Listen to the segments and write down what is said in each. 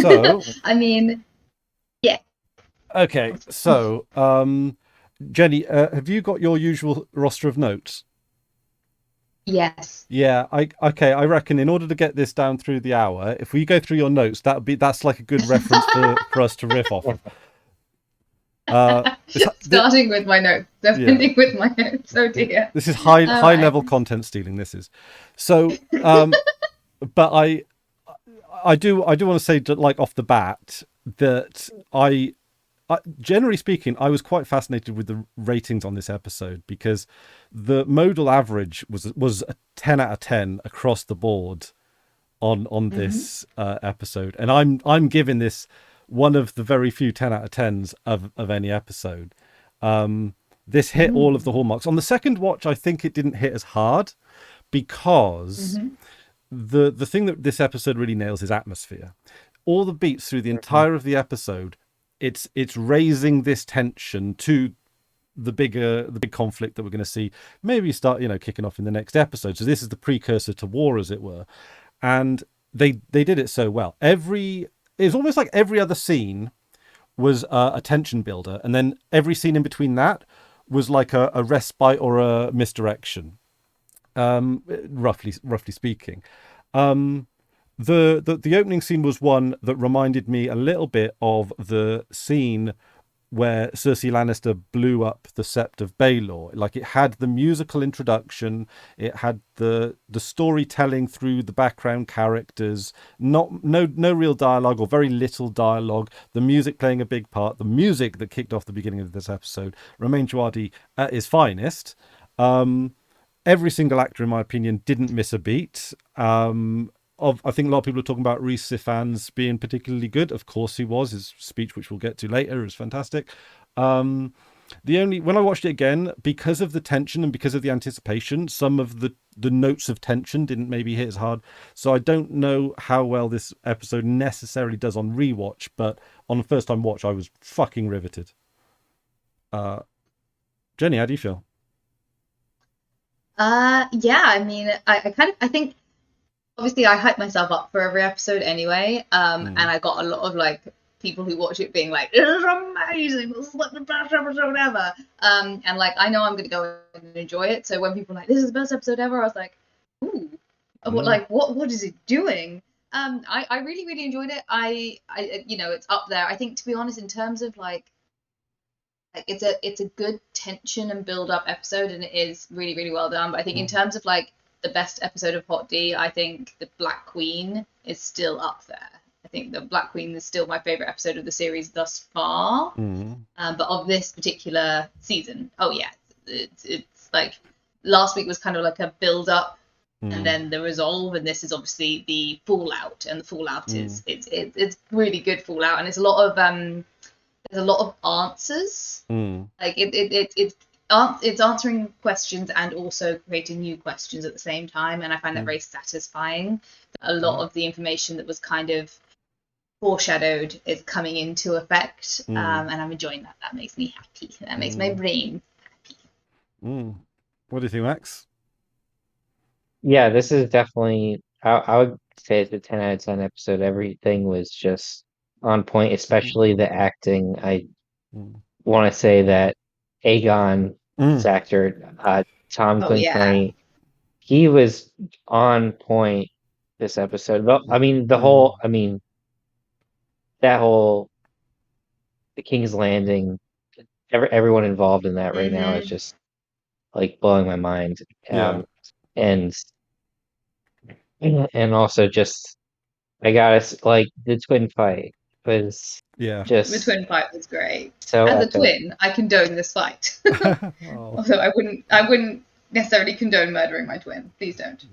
So, I mean, yeah, okay, so Jenny, have you got your usual roster of notes? yes. Yeah, I reckon in order to get this down through the hour, if we go through your notes, that's like a good reference for us to riff off of. Uh, Starting with my notes, so yeah, ending with my notes. Oh dear. this is All high right. level content stealing. This is so. But I do want to say like off the bat that generally speaking, I was quite fascinated with the ratings on this episode because the modal average was a 10 out of 10 across the board on Mm-hmm. this episode, and I'm giving this one of the very few 10 out of 10s of any episode. This hit all of the hallmarks. On the second watch, I think it didn't hit as hard because Mm-hmm. the thing that this episode really nails is atmosphere. All the beats through the entire of the episode, it's raising this tension to the big conflict that we're going to see maybe start kicking off in the next episode. So this is the precursor to war, as it were, and they did it so well. It's almost like every other scene was a tension builder, and then every scene in between that was like a respite or a misdirection. Roughly speaking. The opening scene was one that reminded me a little bit of the scene where Cersei Lannister blew up the Sept of Baelor. Like, it had the musical introduction, it had the storytelling through the background characters, no real dialogue or very little dialogue. The music playing a big part. The music that kicked off the beginning of this episode, Romain Djawadi at his finest. Every single actor, in my opinion, didn't miss a beat. I think a lot of people are talking about Rhys Ifans being particularly good. Of course he was. His speech, which we'll get to later, is fantastic. When I watched it again, because of the tension and because of the anticipation, some of the notes of tension didn't maybe hit as hard. So I don't know how well this episode necessarily does on rewatch, but on the first time watch, I was fucking riveted. Uh, Jenny, how do you feel? Yeah, I mean, I think obviously I hype myself up for every episode anyway. Mm, And I got a lot of like people who watch it being like, "This is amazing, this is like the best episode ever." And like I know I'm gonna go and enjoy it. So when people are like, "This is the best episode ever," I was like, "Ooh, mm, what is it doing?" I really really enjoyed it. It's up there. I think to be honest, in terms of like it's a good tension and build up episode, and it is really really well done. But I think in mm, terms of like the best episode of Hot D, I think the Black Queen is still up there. I think the Black Queen is still my favorite episode of the series thus far. mm, But of this particular season, oh yeah, it's like last week was kind of like a build up and mm, then the resolve, and this is obviously the fallout, and the fallout mm, is it's really good fallout, and it's a lot of there's a lot of answers. mm, Like it's answering questions and also creating new questions at the same time, and I find that mm, very satisfying. A lot mm, of the information that was kind of foreshadowed is coming into effect, mm, and I'm enjoying that. That makes me happy. That makes my mm, brain happy. mm. What do you think, Max? Yeah, this is definitely, I would say it's a 10 out of 10 episode. Everything was just on point, especially the acting. I Mm, want to say that Aegon's mm, actor, Tom Oh yeah. Glencory, he was on point this episode. I mean, mm, that whole, the King's Landing, everyone involved in that right now is Mm-hmm. just like blowing my mind. yeah. And and also just I gotta like the twin fight was Yeah. The just twin fight was great. so As a epic. twin, I condone this fight. Oh, Although I wouldn't necessarily condone murdering my twin. Please don't.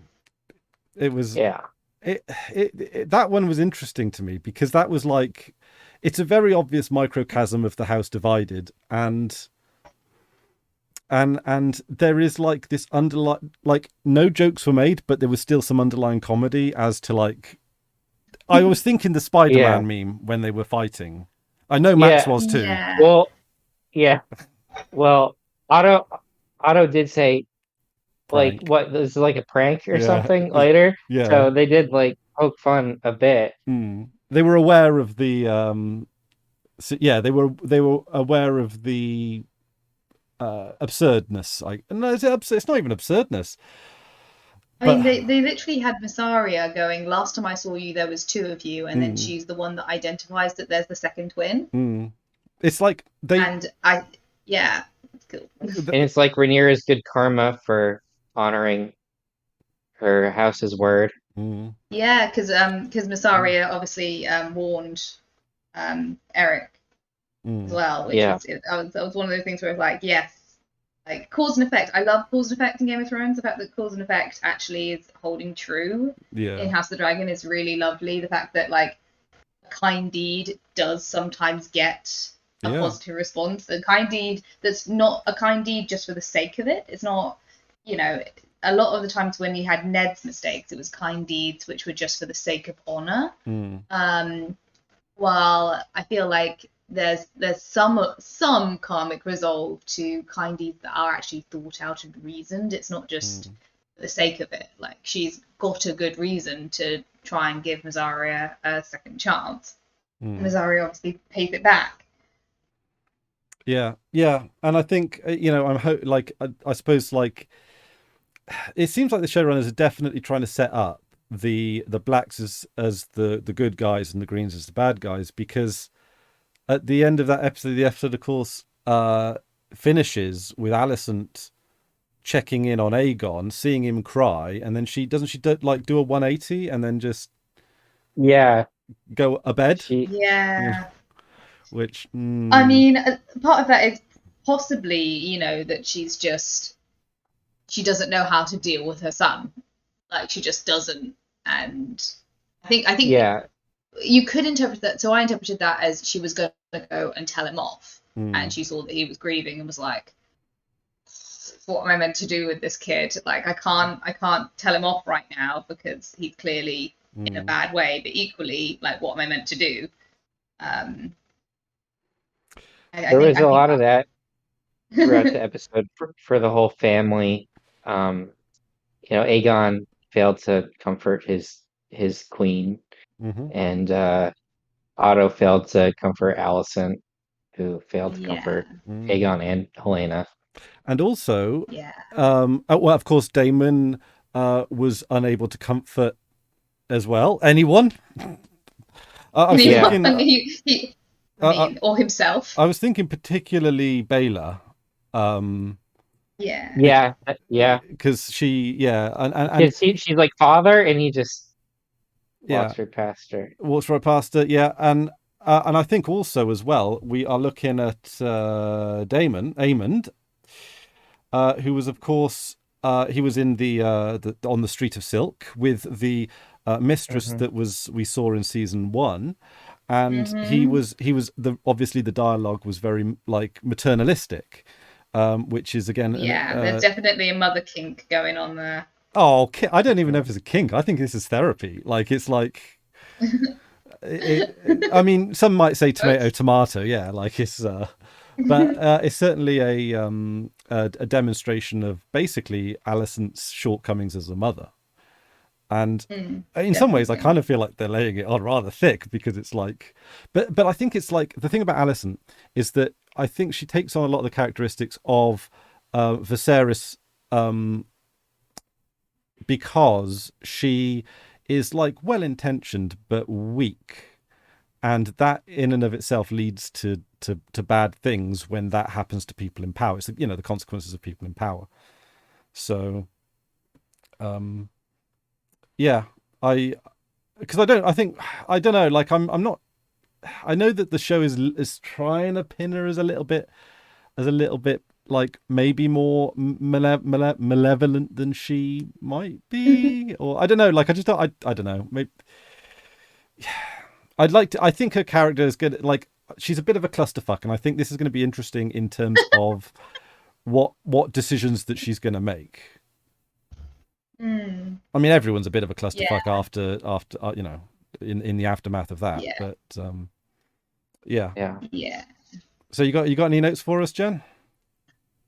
it was Yeah, that one was interesting to me because that was like it's a very obvious microcosm of the house divided, and there is like this underlying, like, no jokes were made, but there was still some underlying comedy as to, like, I was thinking the yeah, Spider-Man meme when they were fighting. I know Max yeah. was too. Yeah. Well, yeah. Well, Otto Otto did say like Prank. what this is like a prank or Yeah. something later. Yeah. So they did like poke fun a bit. Mm. they were aware of the so, yeah, they were aware of the absurdness. No, it's not even absurdness. I mean, But they literally had Massaria going, last time I saw you, there was two of you, and then she's the one that identifies that there's the second twin. it's like And yeah, it's cool. And it's like Rhaenyra's good karma for honoring her house's word. Yeah, because Massaria obviously warned Eric as well, which Yeah. was that was one of those things where it's like, yes, like cause and effect. I love cause and effect in Game of Thrones. The fact that cause and effect actually is holding true in House of the Dragon is really lovely. The fact that like a kind deed does sometimes get a positive response. A kind deed that's not a kind deed just for the sake of it. It's not, you know, a lot of the times when you had Ned's mistakes, it was kind deeds which were just for the sake of honor. While I feel like there's some karmic resolve to kind deeds that are actually thought out and reasoned. It's not just for the sake of it. Like she's got a good reason to try and give Massaria a second chance. Massaria obviously pays it back. Yeah, and I think I suppose like it seems like the showrunners are definitely trying to set up the blacks as the good guys and the greens as the bad guys, because at the end of that episode, the episode of course finishes with Alicent checking in on Aegon, seeing him cry, and then she do a 180 and then just go a bed. Yeah. Which I mean, part of that is possibly, you know, that she doesn't know how to deal with her son. Like she just doesn't. And I think you could interpret that. So I interpreted that as she was going to go and tell him off, and she saw that he was grieving and was like, "What am I meant to do with this kid? Like I can't tell him off right now because he's clearly in a bad way. But equally, like, what am I meant to do?" There was a lot of that throughout the episode for the whole family. Aegon failed to comfort his queen, and Otto failed to comfort Alicent, who failed to comfort Aegon and Helena. And also, well, of course, Daemon was unable to comfort as well anyone. I was thinking, or himself. I was thinking particularly Baela. Because she's like father, and he just walks right past her. Walks right past her, yeah, and I think also as well we are looking at Daemon, Aemond, who was of course he was in the on the Street of Silk with the mistress that we saw in season 1. And he was obviously the dialogue was very like maternalistic, which is again there's definitely a mother kink going on there. Oh, I don't even know if it's a kink. I think this is therapy. Like it's like, I mean, some might say tomato. Yeah, like it's, but it's certainly a demonstration of basically Alicent's shortcomings as a mother. And in some ways, I kind of feel like they're laying it on rather thick because it's like, but I think it's like the thing about Alicent is that I think she takes on a lot of the characteristics of Viserys, because she is like well-intentioned but weak, and that in and of itself leads to bad things when that happens to people in power. It's the consequences of people in power. So I don't know, like I'm not, I know that the show is trying to pin her as a little bit like maybe more malevolent than she might be, or I don't know, like I just don't, I don't know, maybe I think her character is good, like she's a bit of a clusterfuck, and I think this is going to be interesting in terms of what decisions that she's going to make. I mean, everyone's a bit of a clusterfuck after in the aftermath of that. But So you got any notes for us, Jen?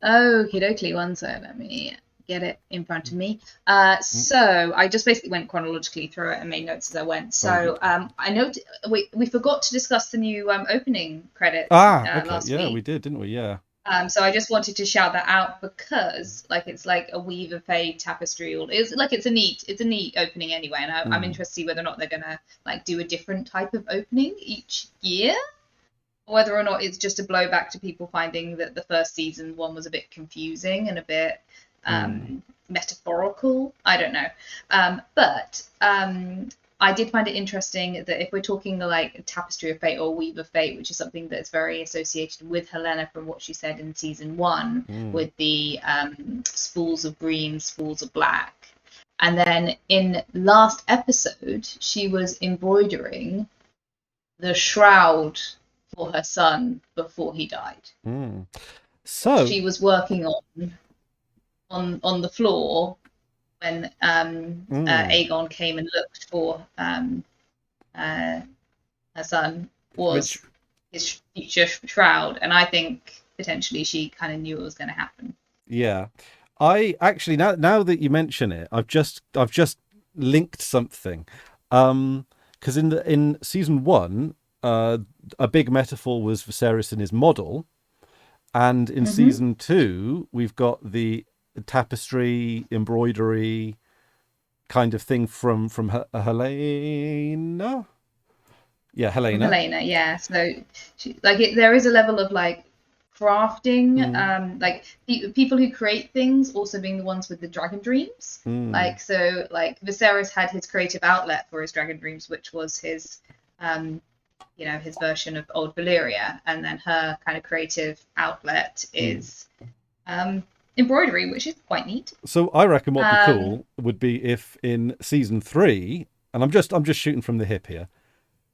Okie dokie, one sec. Let me get it in front of me. So I just basically went chronologically through it and made notes as I went. So I know we forgot to discuss the new opening credits last week. We did, didn't we? Yeah. So I just wanted to shout that out because it's like a Weave of Fate tapestry. It's a neat opening anyway, and I'm interested to see whether or not they're gonna like do a different type of opening each year, or whether or not it's just a blowback to people finding that the first season one was a bit confusing and a bit metaphorical. I don't know, but I did find it interesting that if we're talking like Tapestry of Fate or Weave of Fate, which is something that's very associated with Helena from what she said in season 1 with the spools of green, spools of black. And then in last episode, she was embroidering the shroud for her son before he died. So she was working on the floor when Aegon came and looked for her son was his future shroud, and I think potentially she kind of knew it was going to happen. Yeah, I actually now that you mention it, I've just linked something, because in season 1, a big metaphor was Viserys and his model, and in season 2 we've got the tapestry embroidery kind of thing from Helena. Yeah, Helena. Helena, yeah. So there is a level of like crafting, like people who create things also being the ones with the dragon dreams. Like Viserys had his creative outlet for his dragon dreams, which was his his version of Old Valyria, and then her kind of creative outlet is embroidery, which is quite neat. So I reckon what'd be cool would be if in season 3, and I'm just shooting from the hip here,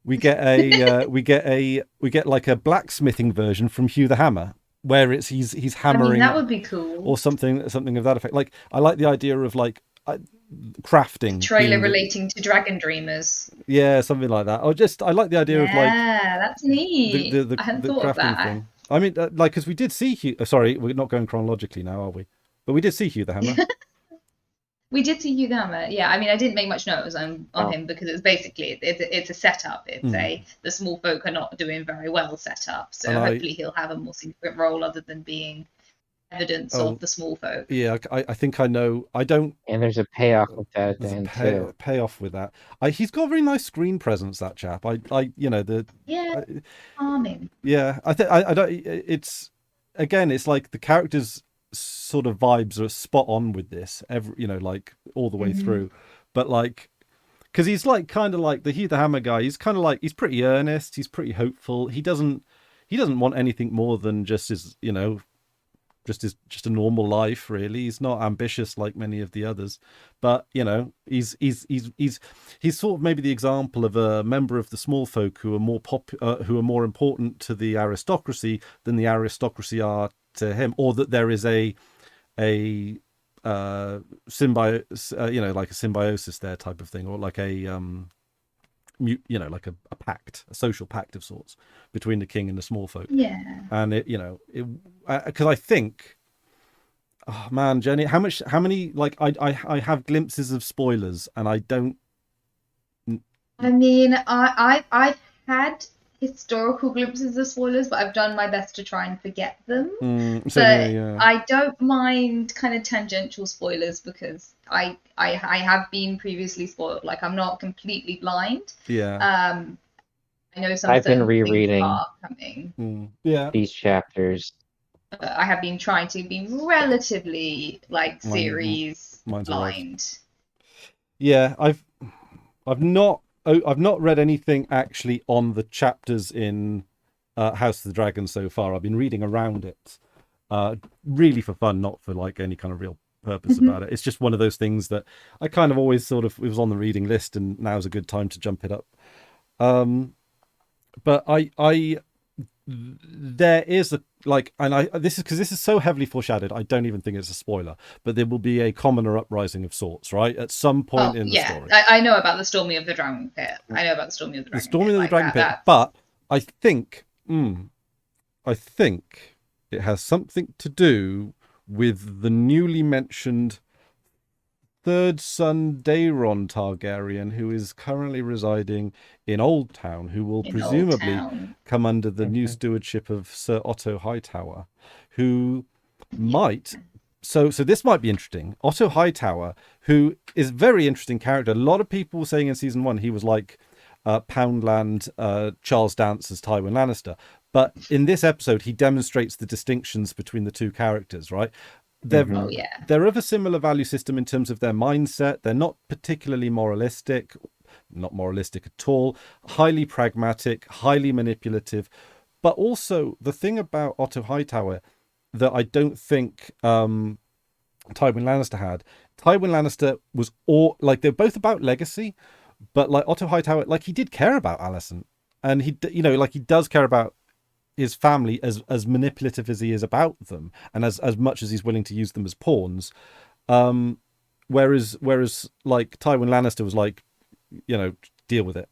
we get a we get like a blacksmithing version from Hugh the Hammer, where he's hammering. I mean, that would be cool. Or something of that effect. Like I like the idea of like crafting. The trailer relating to Dragon Dreamers. Yeah, something like that. I like the idea of like. Yeah, that's neat. I hadn't thought of that. Thing. I mean, like, because we did see Hugh. Sorry, we're not going chronologically now, are we? But we did see Hugh the Hammer. We did see Hugh the Hammer. Yeah, I mean, I didn't make much notes on him because it's basically it's a setup. It's the small folk are not doing very well set up. So hopefully he'll have a more significant role other than being evidence of the small folk. Yeah, I think I know. I don't. And there's a payoff with that then too. Payoff with that. He's got a very nice screen presence. That chap. Charming. Yeah, I don't. It's it's like the characters sort of vibes are spot on with this. Like all the way through, but like. Because he's like kind of like the Hugh the Hammer guy. He's kind of like he's pretty earnest. He's pretty hopeful. He doesn't want anything more than just his just a normal life, really. He's not ambitious like many of the others, but he's sort of maybe the example of a member of the small folk who are more important to the aristocracy than the aristocracy are to him, or that there is a symbiosis, like a symbiosis there type of thing, or like a like a pact, a social pact of sorts between the king and the small folk. Yeah. And because I think, oh man, Jenny, how many like I have glimpses of spoilers, and I don't. I mean, I've had historical glimpses of spoilers, but I've done my best to try and forget them. I don't mind kind of tangential spoilers because I have been previously spoiled. Like, I'm not completely blind. Yeah. I know some. I've been rereading these chapters. I have been trying to be relatively like series blind. Yeah, I've not read anything actually on the chapters in House of the Dragon so far. I've been reading around it, really for fun, not for like any kind of real purpose about it. It's just one of those things that I kind of always it was on the reading list, and now's a good time to jump it up. But there is this is so heavily foreshadowed. I don't even think it's a spoiler, but there will be a commoner uprising of sorts, right? At some point in the story. I know about the storming of the Dragon Pit. I know about the storming of the Dragon Pit. The storming of the Dragon Pit, but I think it has something to do with the newly mentioned third son Daemon Targaryen, who is currently residing in Old Town, who will presumably come under the new stewardship of Sir Otto Hightower, who might. So this might be interesting. Otto Hightower, who is a very interesting character. A lot of people were saying in season 1 he was like Poundland Charles Dance as Tywin Lannister. But in this episode, he demonstrates the distinctions between the two characters, right? They're of a similar value system in terms of their mindset. They're not particularly moralistic, not moralistic at all, highly pragmatic, highly manipulative. But also the thing about Otto Hightower that I don't think Tywin Lannister had. Tywin Lannister was they're both about legacy, but like Otto Hightower, like he did care about Alicent, and he does care about his family as manipulative as he is about them, and as much as he's willing to use them as pawns. Whereas like Tywin Lannister was like, deal with it.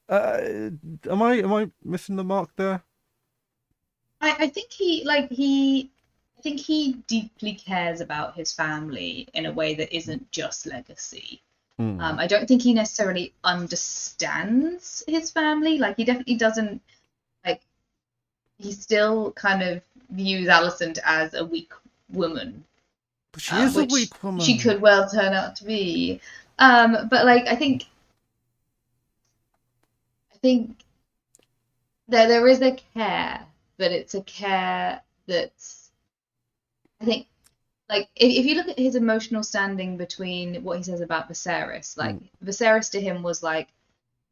Am I missing the mark there? I think he deeply cares about his family in a way that isn't just legacy. I don't think he necessarily understands his family. Like, he definitely doesn't, like, he still kind of views Alicent as a weak woman. But she is a weak woman. She could well turn out to be. But like, I think there is a care, but it's a care that's, I think, like, if you look at his emotional standing between what he says about Viserys, like, Viserys to him was like,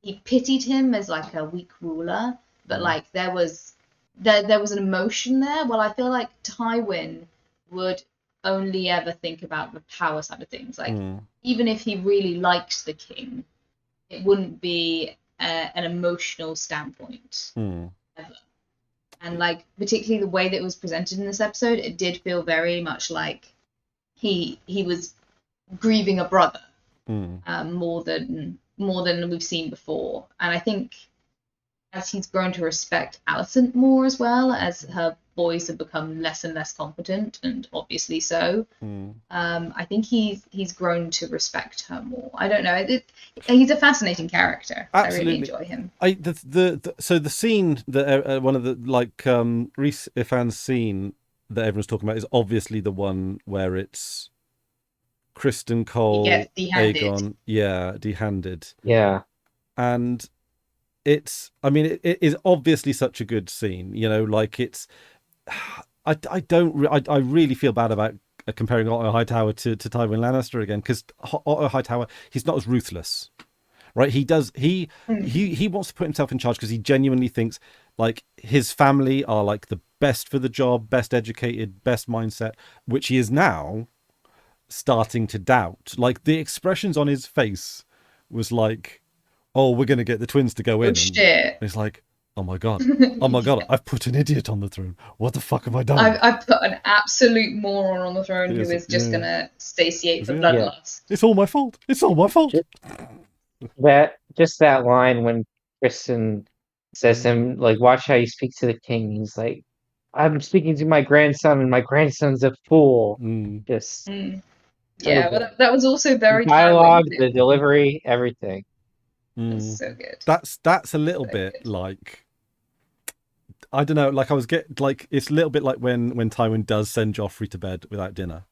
he pitied him as like a weak ruler, but like there was an emotion there. Well, I feel like Tywin would only ever think about the power side of things. Like, even if he really liked the king, it wouldn't be an emotional standpoint ever. And like, particularly the way that it was presented in this episode, it did feel very much like he was grieving a brother, more than we've seen before. And I think as he's grown to respect Alicent more, as well as her boys have become less and less competent, and obviously so, I think he's grown to respect her more. I don't know. He's a fascinating character. Absolutely. I really enjoy him. So the scene that one of the Rhys Ifan's scene that everyone's talking about is obviously the one where it's Criston Cole, Aegon, dehanded. Yeah. And it is obviously such a good scene, like it's, I really feel bad about comparing Otto Hightower to Tywin Lannister again, because Otto Hightower, he's not as ruthless, right? He wants to put himself in charge because he genuinely thinks like his family are like the best for the job, best educated, best mindset, which he is now starting to doubt. Like, the expressions on his face was like, oh, we're going to get the twins to go in. Shit. And it's like, oh my God, I've put an idiot on the throne. What the fuck have I done? I've put an absolute moron on the throne who is just going to satiate for bloodlust. It's all my fault. It's all my fault. Just that line when Criston says to him, like, watch how you speak to the king. He's like, I'm speaking to my grandson, and my grandson's a fool. Yeah, well, that was also very dialogue, the delivery, everything. That's so good. That's a little bit like, I don't know, like I was it's a little bit like when Tywin does send Joffrey to bed without dinner.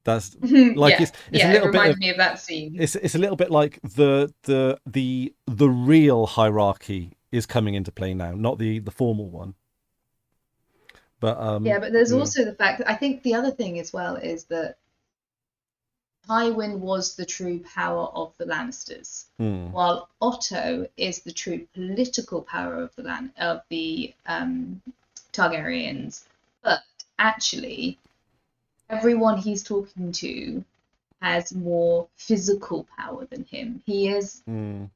That's like it's a little bit. It reminds me of that scene. It's a little bit like the real hierarchy is coming into play now, not the formal one. But but there's also the fact that I think the other thing as well is that Tywin was the true power of the Lannisters, while Otto is the true political power of the Targaryens. But actually, everyone he's talking to has more physical power than him. He is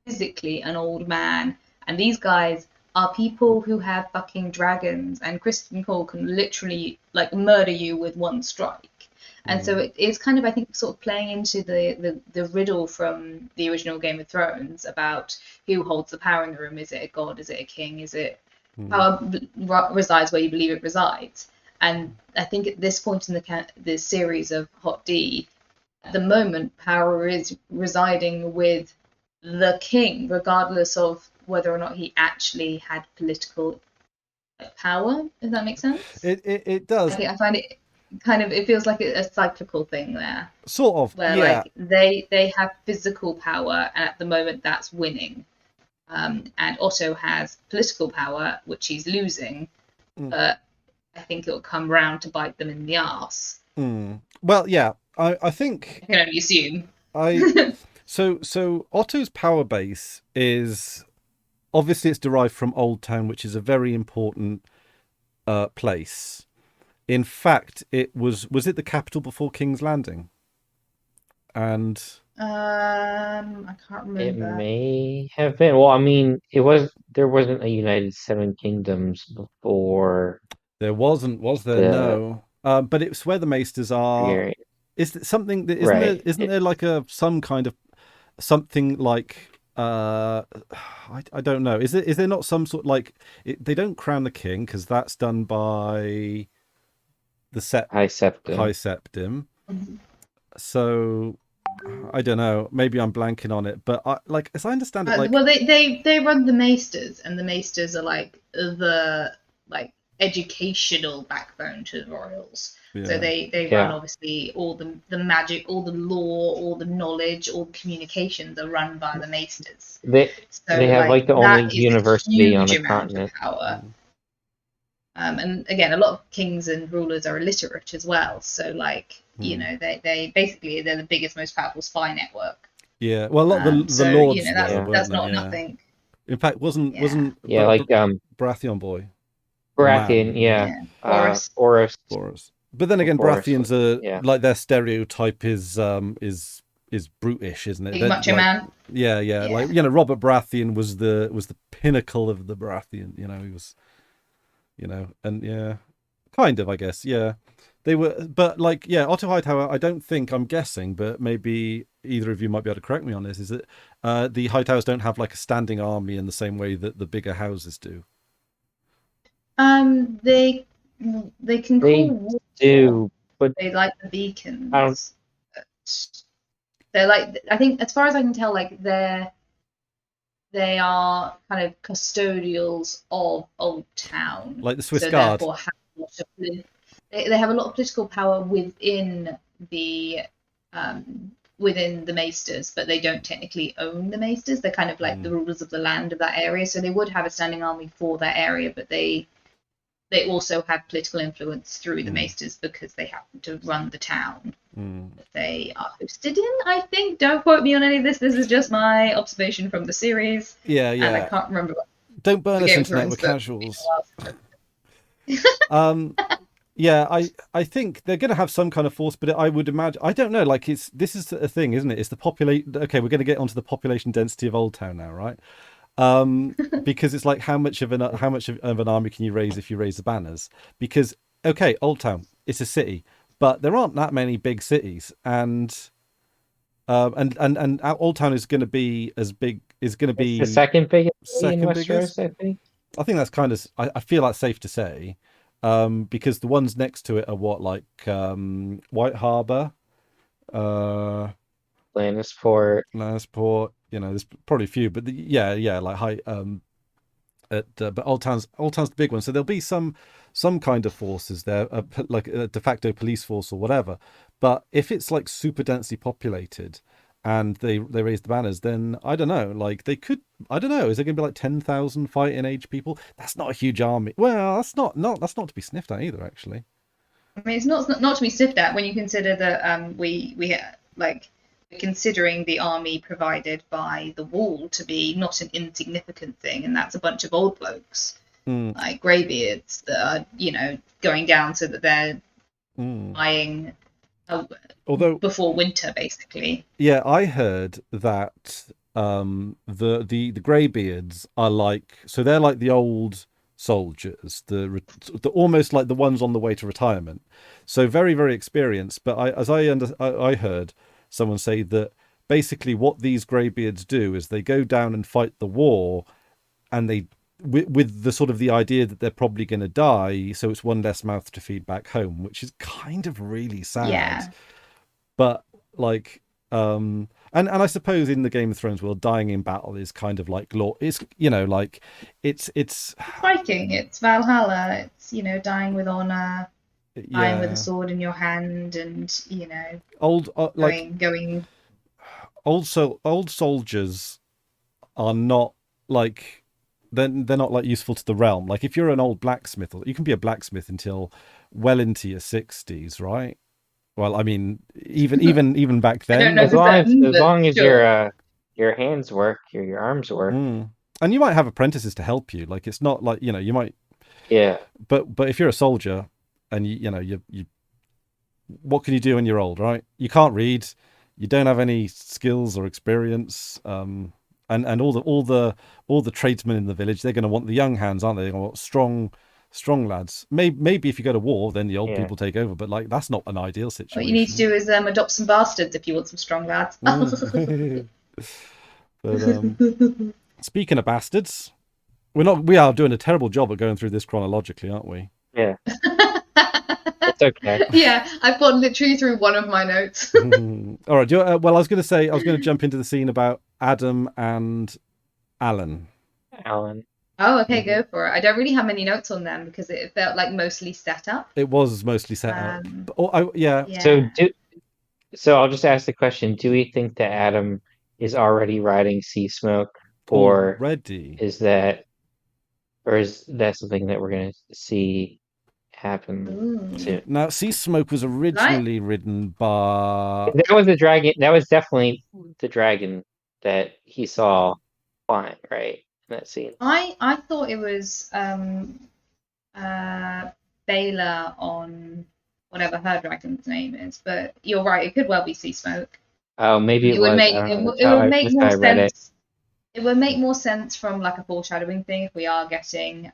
physically an old man, and these guys are people who have fucking dragons, and Criston Cole can literally like murder you with one strike. And so it's kind of, I think, sort of playing into the riddle from the original Game of Thrones about who holds the power in the room. Is it a god? Is it a king? Is it power resides where you believe it resides? And I think at this point in the series of Hot D, at the moment, power is residing with the king, regardless of whether or not he actually had political power. If that makes sense? It does. I find it kind of, it feels like a cyclical thing there. Sort of, where yeah. like they have physical power, and at the moment that's winning. And Otto has political power, which he's losing, but I think it'll come round to bite them in the arse. Well, yeah, I think I can only assume. So Otto's power base is obviously it's derived from Old Town, which is a very important place. In fact, it was it the capital before King's Landing? And I can't remember. It may have been. Well, I mean, there wasn't a United Seven Kingdoms before. There wasn't, was there? No. But it's where the Maesters are. Is it something that isn't there like some kind of something like I don't know. Is there not some sort like they don't crown the king because that's done by the High Septim. So I don't know. Maybe I'm blanking on it, but as I understand it, well, they run the Maesters, and the Maesters are like the educational backbone to the royals. Yeah. So they run obviously all the magic, all the law, all the knowledge, all the communications are run by the Maesters. They have like the only university on the continent. Power. And again, a lot of kings and rulers are illiterate as well. So you know, they basically they're the biggest, most powerful spy network. Yeah, well, a lot of the lords. You know, that's not nothing. In fact, wasn't Baratheon boy. Baratheon, yeah. Boris. But then again, Baratheons are like their stereotype is brutish, isn't it? Big macho man. Yeah. Like Robert Baratheon was the pinnacle of the Baratheon. He was, and kind of, I guess, yeah. They were, but Otto Hightower. I'm guessing, but maybe either of you might be able to correct me on this. Is that the Hightowers don't have like a standing army in the same way that the bigger houses do? They can call do, but they like the beacons. They're like, I think, as far as I can tell, they are kind of custodials of Old Town, like the Swiss Guard. Therefore they have a lot of political power within the Maesters, but they don't technically own the Maesters. They're kind of like the rulers of the land of that area, so they would have a standing army for that area, but they also have political influence through the Maesters because they happen to run the town that they are hosted in, I think. Don't quote me on any of this. This is just my observation from the series. Yeah. And I can't remember. Don't burn us, internet, we're casuals. Yeah, I think they're going to have some kind of force, but I would imagine, I don't know, this is a thing, isn't it? It's the population. Okay, we're going to get onto the population density of Old Town now, right? Because it's like how much of an army can you raise if you raise the banners? Because okay, Old Town, it's a city, but there aren't that many big cities, and Old Town is going to be as big. Is going to be the second biggest. I think that's kind of. I feel that's safe to say, because the ones next to it are White Harbour, Lannisport. There's probably a few, but but Old Town's the big one. So there'll be some kind of forces there, like a de facto police force or whatever. But if it's like super densely populated and they raise the banners, then I don't know. They could. I don't know. Is there going to be like 10,000 fighting age people? That's not a huge army. Well, that's not to be sniffed at either. Actually, I mean, it's not to be sniffed at when you consider that considering the army provided by the Wall to be not an insignificant thing, and that's a bunch of old blokes like greybeards that are going down so that they're dying before winter, basically. Yeah, I heard that the greybeards are they're like the old soldiers, the almost like the ones on the way to retirement, so very, very experienced. But I heard someone say that basically what these greybeards do is they go down and fight the war, and they with the sort of the idea that they're probably going to die, so it's one less mouth to feed back home, which is kind of really sad. Yeah. But like and I suppose in the Game of Thrones world, dying in battle is kind of like it's like it's Viking, it's Valhalla, it's dying with honor, dying with a yeah, sword in your hand, and old going. old soldiers are not like they're not like useful to the realm. Like if you're an old blacksmith, you can be a blacksmith until well into your 60s, right? Well, I mean, even back I don't then, know As for long as certain, as but long as sure. your hands work, your arms work. and you might have apprentices to help you. Like it's not like you might, Yeah. but if you're a soldier, and you what can you do when you're old, right? You can't read, you don't have any skills or experience, and all the tradesmen in the village, they're going to want the young hands, aren't they? They're going to want strong lads. Maybe if you go to war, then the old Yeah. people take over, but like that's not an ideal What you need to situation. do is adopt some bastards if you want some strong lads. But speaking of bastards, we are doing a terrible job at going through this chronologically, aren't we? Yeah. It's okay. Yeah, I've gone literally through one of my notes. All right. Well, I was going to jump into the scene about Adam and Alan. Alan. Oh, okay, go for it. I don't really have many notes on them because it felt like mostly set up. It was mostly set up. Yeah. So I'll just ask the question: do we think that Adam is already riding sea smoke, or already is that something that we're gonna see happen soon? Now, Sea Smoke was originally ridden by. That was the dragon. That was definitely the dragon that he saw flying, right? In that scene. I thought it was Baylor on whatever her dragon's name is, but you're right. It could well be Sea Smoke. Oh, maybe it was. Make I don't know. it would make That's more how I read it. sense. It would make more sense from like a foreshadowing thing if we are getting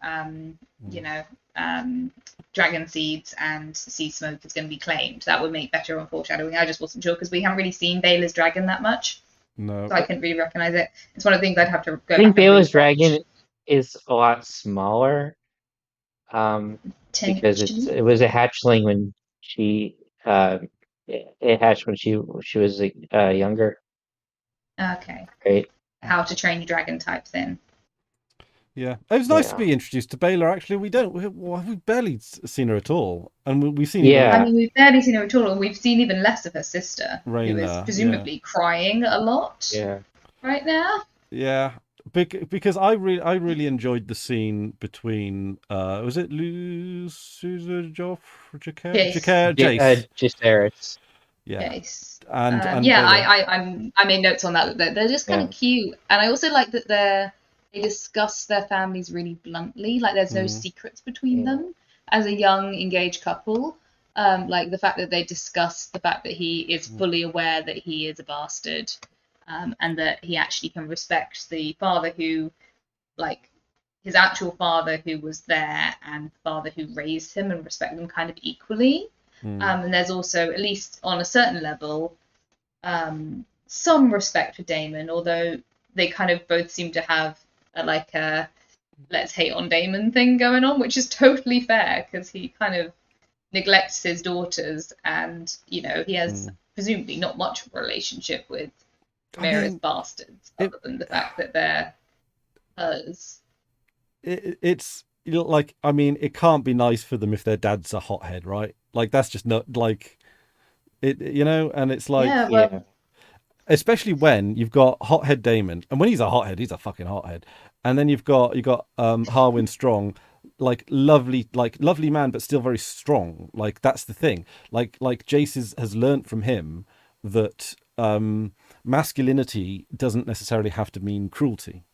dragon seeds and sea smoke is going to be claimed. That would make better on foreshadowing. I just wasn't sure because we haven't really seen Baylor's dragon that much. No. So I couldn't really recognize it. It's one of the things I'd have to go. I think Baylor's dragon is a lot smaller. Because it was a hatchling when she it hatched when she was younger. Okay. Right. How to Train Your Dragon type thing. Yeah, it was nice to be introduced to Baylor. Actually, we've barely seen her at all, and we've seen. Yeah. I mean, we've barely seen her at all, and we've seen even less of her sister, Rhaenyra, who is presumably crying a lot. Yeah. Right now. Yeah. Because I really enjoyed the scene between was it Jace? Yeah. Jace. And I made notes on that. They're just kind of cute, and I also like that they discuss their families really bluntly. Like there's no secrets between them as a young engaged couple. Like the fact that they discuss the fact that he is fully aware that he is a bastard. And that he actually can respect the father who, like, his actual father who was there and the father who raised him, and respect them kind of equally. And there's also, at least on a certain level, some respect for Daemon, although they kind of both seem to have a let's hate on Daemon thing going on, which is totally fair because he kind of neglects his daughters, and he has presumably not much of a relationship with Rhaenyra's bastards, other than the fact that they're hers. It's like, I mean, it can't be nice for them if their dad's a hothead, right? Like that's just not like it, and it's like, especially when you've got hothead Daemon, and when he's a hothead, he's a fucking hothead, and then you've got Harwin Strong, like lovely man, but still very strong. Like that's the thing. Like Jace has learnt from him that masculinity doesn't necessarily have to mean cruelty.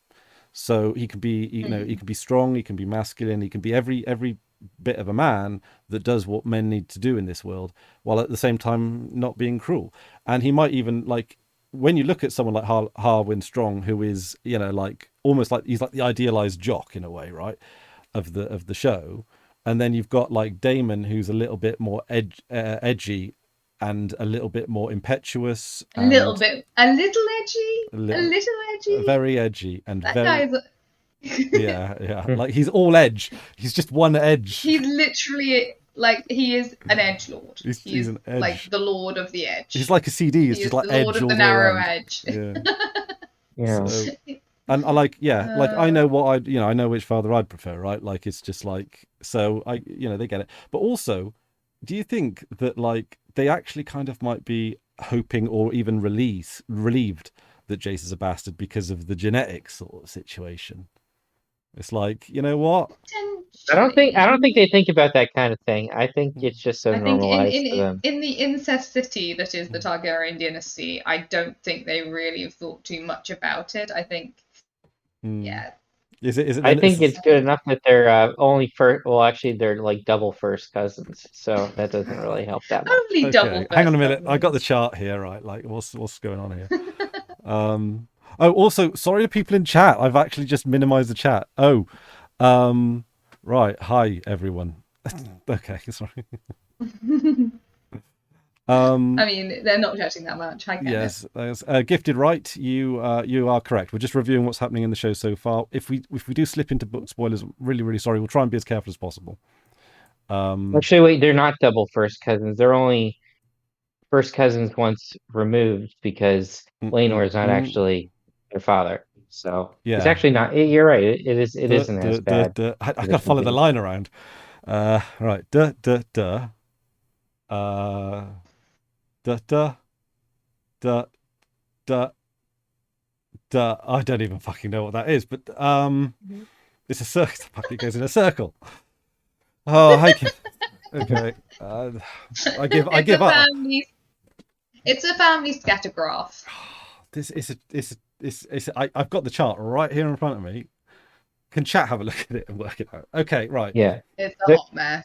So he can be, he can be strong, he can be masculine, he can be every bit of a man that does what men need to do in this world, while at the same time not being cruel. And he might even, like, when you look at someone like Harwin Strong, who is, like almost like he's like the idealized jock in a way, right, of the show. And then you've got like Daemon, who's a little bit more edgy and a little bit more impetuous. A little edgy. Very edgy. And that very... guy's... yeah. Like he's all edge. He's just one edge. He's literally Like, he is an edgelord. He's an edge. Like the Lord of the Edge. He's like a CD. He's just like the Lord edge of the all the way narrow around. edge. Yeah. So, and I like, like I know what I know which father I'd prefer, right? Like, it's just like, so they get it. But also, do you think that like they actually kind of might be hoping or even relieved that Jace is a bastard because of the genetics sort of situation? It's like, you know what? I don't think they think about that kind of thing. I think it's just so normalized for them. In the incest city that is the Targaryen dynasty, I don't think they really have thought too much about it. I think, yeah. Is it? I think it's good enough that they're only first. Well, actually, they're like double first cousins, so that doesn't really help that much. Only double. Hang on a minute. I got the chart here, right? Like, what's going on here? Oh, also, sorry to people in chat. I've actually just minimized the chat. Oh, right. Hi, everyone. Okay, sorry. I mean, they're not chatting that much. Yes, Gifted Right. You are correct. We're just reviewing what's happening in the show so far. If we do slip into book spoilers, really, really sorry. We'll try and be as careful as possible. Actually, wait, they're not double first cousins. They're only first cousins once removed because Rhaenyra is not actually their father. So it's actually not. You're right. It isn't as bad. I gotta follow the line around. Right. I don't even fucking know what that is, but it's a circle. It goes in a circle. Oh, okay. I give up. It's a family scattergraph. I've got the chart right here in front of me. Can chat have a look at it and work it out? Okay, right. Yeah. It's a hot mess.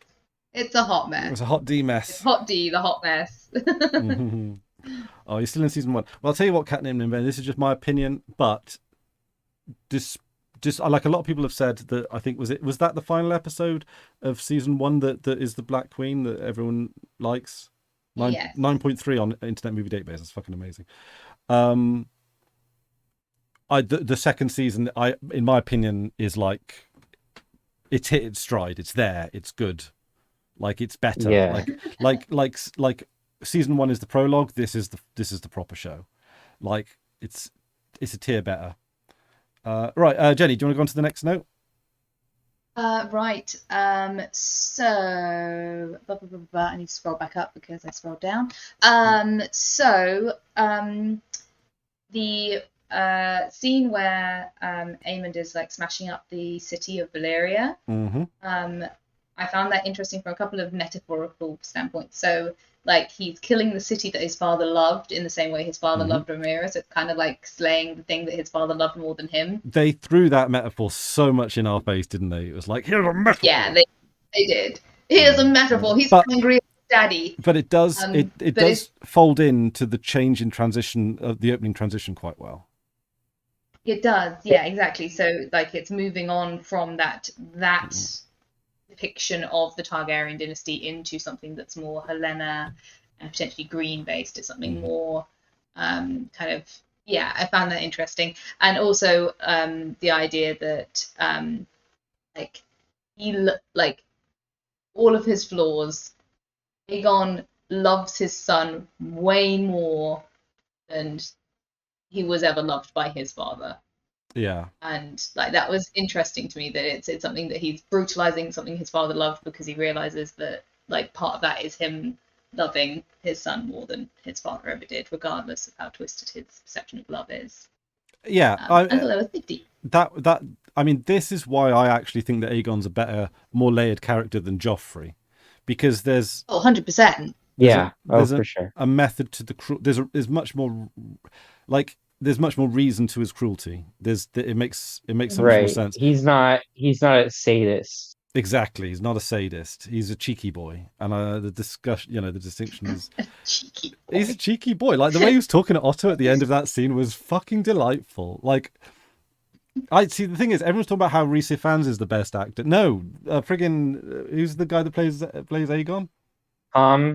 It's a hot mess. It's a hot D mess. It's hot D, the hot mess. Oh, you're still in season 1. Well, I'll tell you what, Catnip and Ben, this is just my opinion, but just like a lot of people have said that I think was that the final episode of season 1 that is the Black Queen that everyone likes? 9.3 on Internet Movie Database. That's fucking amazing. The second season, in my opinion, is like it's hit its stride. It's there. It's good. Like, it's better. Yeah. Like season 1 is the prologue. This is the proper show. Like, it's a tier better. Right, Jenny, do you want to go on to the next note? Right. So I need to scroll back up because I scrolled down. The scene where Aemond is like smashing up the city of Valyria. I found that interesting from a couple of metaphorical standpoints. So, like, he's killing the city that his father loved in the same way his father loved Rhaenyra. So it's kind of like slaying the thing that his father loved more than him. They threw that metaphor so much in our face, didn't they? It was like, here's a metaphor. Yeah, they did. Here's a metaphor. He's angry at daddy. But it does it does fold into the change in transition of the opening transition quite well. It does, yeah, exactly. So, like, it's moving on from that depiction of the Targaryen dynasty into something that's more Helena and potentially green based. It's something more kind of, yeah, I found that interesting. And also the idea that like all of his flaws, Aegon loves his son way more than he was ever loved by his father. Yeah. And like that was interesting to me that it's something that he's brutalizing something his father loved because he realizes that like part of that is him loving his son more than his father ever did, regardless of how twisted his perception of love is. Yeah, I thought that was 50. That I mean, this is why I actually think that Aegon's a better, more layered character than Joffrey, because there's 100%. Yeah, for sure. A method to the there's much more like. There's much more reason to his cruelty. It makes so much more sense. He's not a sadist. Exactly, he's not a sadist. He's a cheeky boy, and the distinction is he's a cheeky boy. Like the way he was talking to Otto at the end of that scene was fucking delightful. Like, I see. The thing is, everyone's talking about how Rhys Ifans is the best actor. No, friggin' who's the guy that plays Aegon?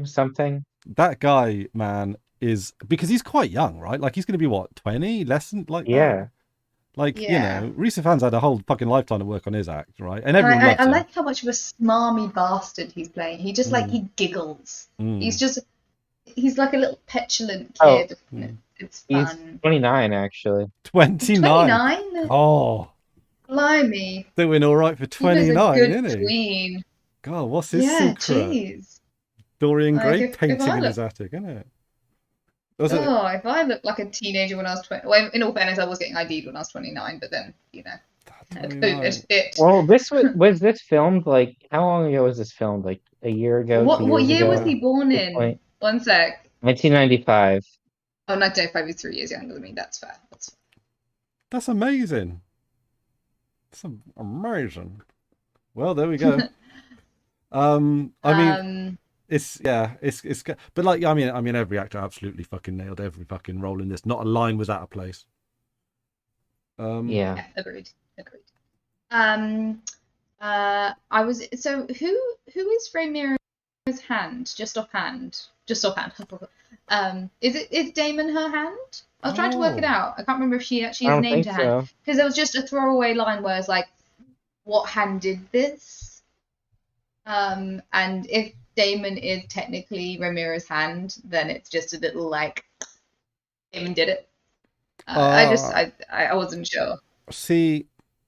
Something. That guy, man. Is because he's quite young, right? Like he's going to be what, 20, less than like yeah. Like, you know, Rhys Ifans had a whole fucking lifetime to work on his act, right? And everyone I loves him. like how much of a smarmy bastard he's playing. He just like he giggles. He's like a little petulant kid. It's fun. He's 29 actually. 29. Oh, blimey! doing all right for 29, isn't he? Tween. God, what's his secret? Jeez. Dorian Gray painting in his attic, isn't it? If I looked like a teenager when I was 20, well, in all fairness, I was getting ID'd when I was 29, but then, you know, COVID hit. Well, this was this filmed, like, how long ago was this filmed? Like, a year ago? What year was he born in? One sec. 1995. Oh, 1995, he's 3 years younger than me. That's fair. That's amazing. That's amazing. Well, there we go. I mean, it's but like, I mean, every actor absolutely fucking nailed every fucking role in this. Not a line was out of place. Yeah, agreed. I was so who is Rhaenyra's hand? Just offhand. Is Daemon her hand? I was trying to work it out. I can't remember if she actually is named her hand, because there was just a throwaway line where it's like, what hand did this? And if Daemon is technically Rhaenyra's hand, then it's just a little like, Daemon did it. I wasn't sure. See,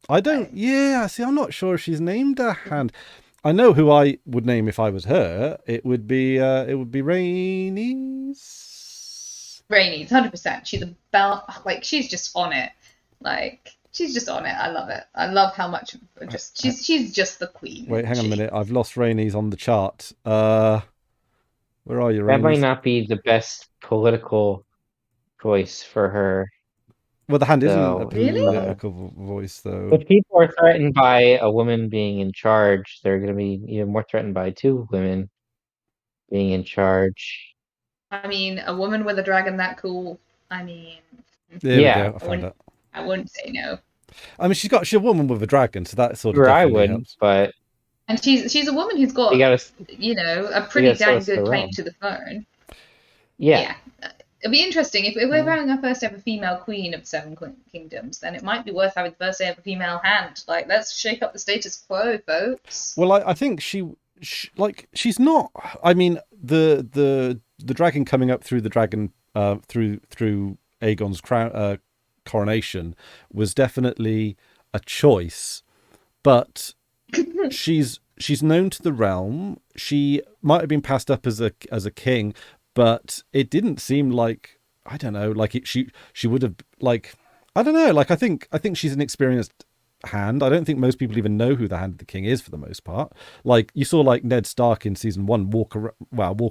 I don't. Yeah, see, I'm not sure if she's named her hand. I know who I would name if I was her. It would be Rhaenys. 100%. She's a bell. Like, she's just on it. Like, she's just on it. I love it. I love how much. She's just the queen. Wait, hang on a minute. I've lost Rhaenys on the chart. Where are you, Rhaenys? That might not be the best political choice for her. Well, the hand isn't a political voice, though. If people are threatened by a woman being in charge, they're going to be even more threatened by two women being in charge. I mean, a woman with a dragon that cool. I mean, there we go. I found it. I wouldn't say no. I mean, she's a woman with a dragon, so that sort of I wouldn't, helps. but and she's a woman who's got a pretty dang good claim to the throne. Yeah. It'd be interesting if we're having our first ever female queen of 7 kingdoms, then it might be worth having the first ever female hand. Like, let's shake up the status quo, folks. Well, I think she's not. I mean, the dragon coming up through the dragon through Aegon's coronation was definitely a choice, but she's known to the realm. She might have been passed up as a king, but it didn't seem like, I don't know, like she would have, like, I don't know, like I think she's an experienced hand. I don't think most people even know who the Hand of the King is for the most part. Like, you saw like Ned Stark in season 1 walk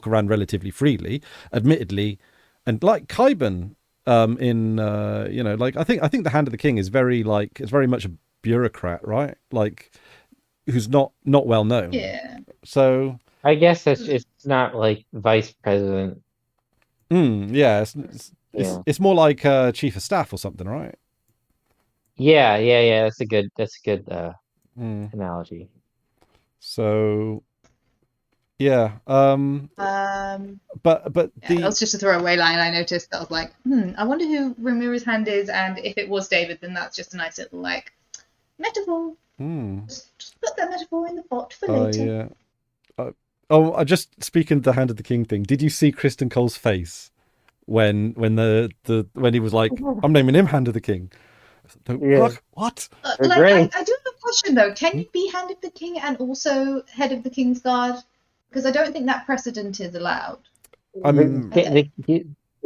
around relatively freely, admittedly, and like Qyburn in like I think the Hand of the King is very much a bureaucrat, right? Like, who's not well known. Yeah. So I guess it's not like vice president. Yeah, it's more like chief of staff or something, right? Yeah. That's a good analogy. So yeah, but that was just a throwaway line I noticed. That I was like, I wonder who Rhaenyra's hand is, and if it was David, then that's just a nice little like metaphor. Just put that metaphor in the pot for later. Yeah. I just speaking of the Hand of the King thing. Did you see Criston Cole's face when he was like, "I'm naming him Hand of the King"? What? I do have a question though. Can you be Hand of the King and also head of the King's Guard? Because I don't think that precedent is allowed. The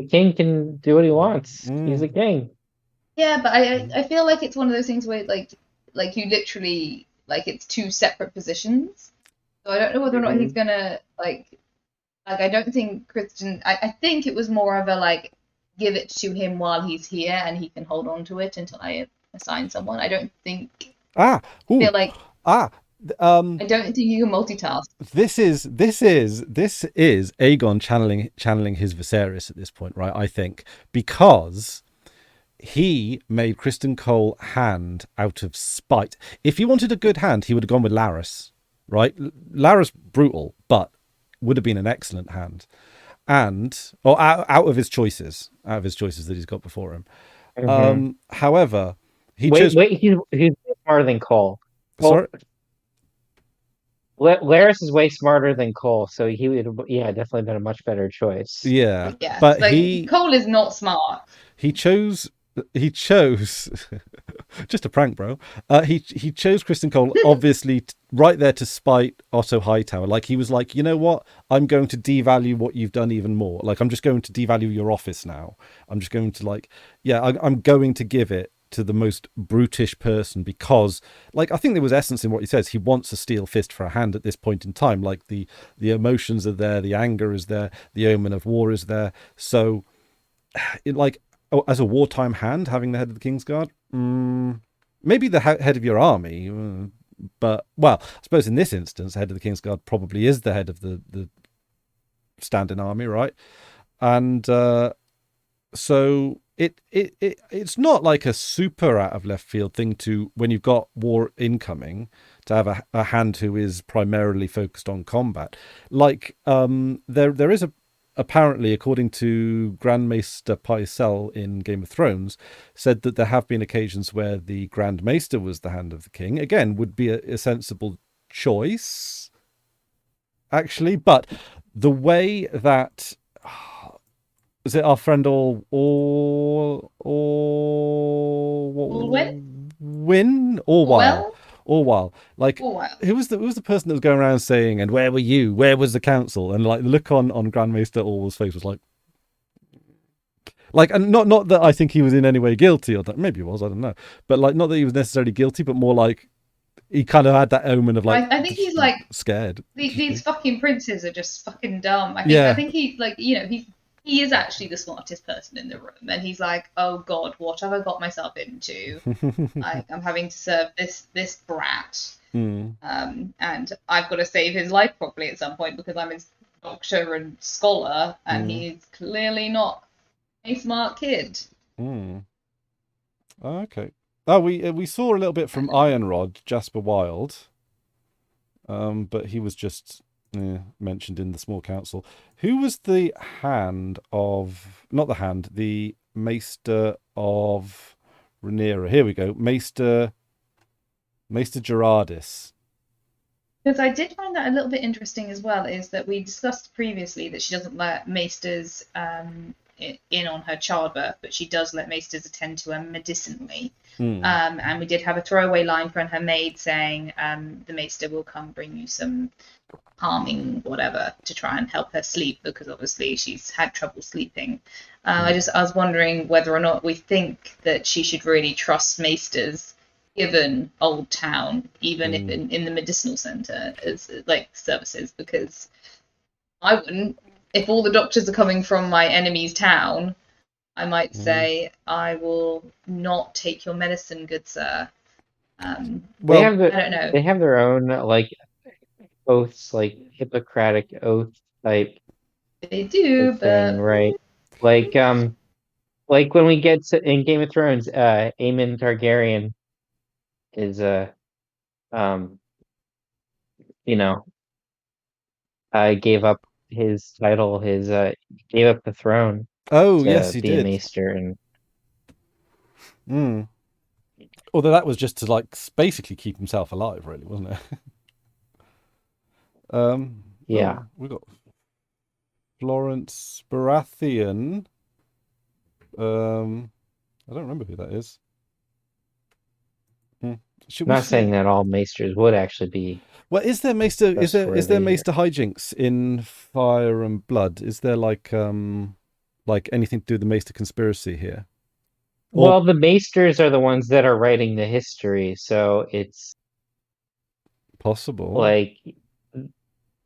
king can do what he wants. He's a king. Yeah, but I feel like it's one of those things where like you literally, like, it's two separate positions. So I don't know whether or not he's gonna like I don't think Criston. I think it was more of a like, give it to him while he's here and he can hold on to it until I assign someone. I don't think. I feel like. I don't think you can multitask. This is Aegon channeling his Viserys at this point, right? I think, because he made Criston Cole hand out of spite. If he wanted a good hand, he would have gone with Larys, right? Larys brutal, but would have been an excellent hand, out of his choices that he's got before him. However, He's smarter than Cole. Sorry? Laris is way smarter than Cole, so he would, definitely been a much better choice. Yeah, yes, but Cole is not smart. He chose just a prank, bro. He chose Criston Cole, obviously, right there to spite Otto Hightower. Like, he was like, you know what? I'm going to devalue what you've done even more. Like, I'm just going to devalue your office now. I'm just going to I'm going to give it to the most brutish person because, like, I think there was essence in what he says. He wants a steel fist for a hand at this point in time. Like, the emotions are there, the anger is there, the omen of war is there. So, as a wartime hand, having the head of the Kingsguard, maybe the head of your army, but, well, I suppose in this instance, the head of the Kingsguard probably is the head of the standing army, right? And so it's not like a super out of left field thing to, when you've got war incoming, to have a hand who is primarily focused on combat. Like, there is apparently, according to Grand Maester Pycelle in Game of Thrones, said that there have been occasions where the Grand Maester was the hand of the king. Again, would be a sensible choice, actually. But the way that... is it our friend Orwin? Orwell. Like, who was the person that was going around saying, and where were you? Where was the council? And, like, the look on Grand Maester Orwell's face was like, and not that I think he was in any way guilty, or that maybe he was, I don't know. But, like, not that he was necessarily guilty, but more like he kind of had that omen of, like, I think he's like scared. These fucking princes are just fucking dumb. I think he, like, you know, he is actually the smartest person in the room, and he's like, oh god, what have I got myself into? Like, I'm having to serve this brat, and I've got to save his life properly at some point because I'm his doctor and scholar, and he's clearly not a smart kid. Okay. Oh, we saw a little bit from Ironrod, Jasper Wilde, but he was just mentioned in the small council. Who was the hand of... not the hand, the Maester of Rhaenyra? Here we go. Maester Gerardis. Because I did find that a little bit interesting as well, is that we discussed previously that she doesn't let maesters in on her childbirth, but she does let maesters attend to her medicinally. And we did have a throwaway line from her maid saying the maester will come bring you some calming whatever to try and help her sleep, because obviously she's had trouble sleeping. I was wondering whether or not we think that she should really trust maesters given Old Town, even if in the medicinal centre, as like services, because I wouldn't. If all the doctors are coming from my enemy's town, I might say, I will not take your medicine, good sir. Well, I don't know. They have their own, like, oaths, like Hippocratic oath type. They do, thing, right? Like when we get to, in Game of Thrones, Aemon Targaryen is gave up his title, gave up the throne. Oh, yes, he be did. A maester and. Although that was just to, like, basically keep himself alive, really, wasn't it? Yeah. Oh, we got Florence Baratheon. I don't remember who that is. I'm not saying that all maesters would actually be. Well, is there maester? Is there maester hijinks in Fire and Blood? Is there like anything to do with the maester conspiracy here? Well, the maesters are the ones that are writing the history, so it's possible. Like,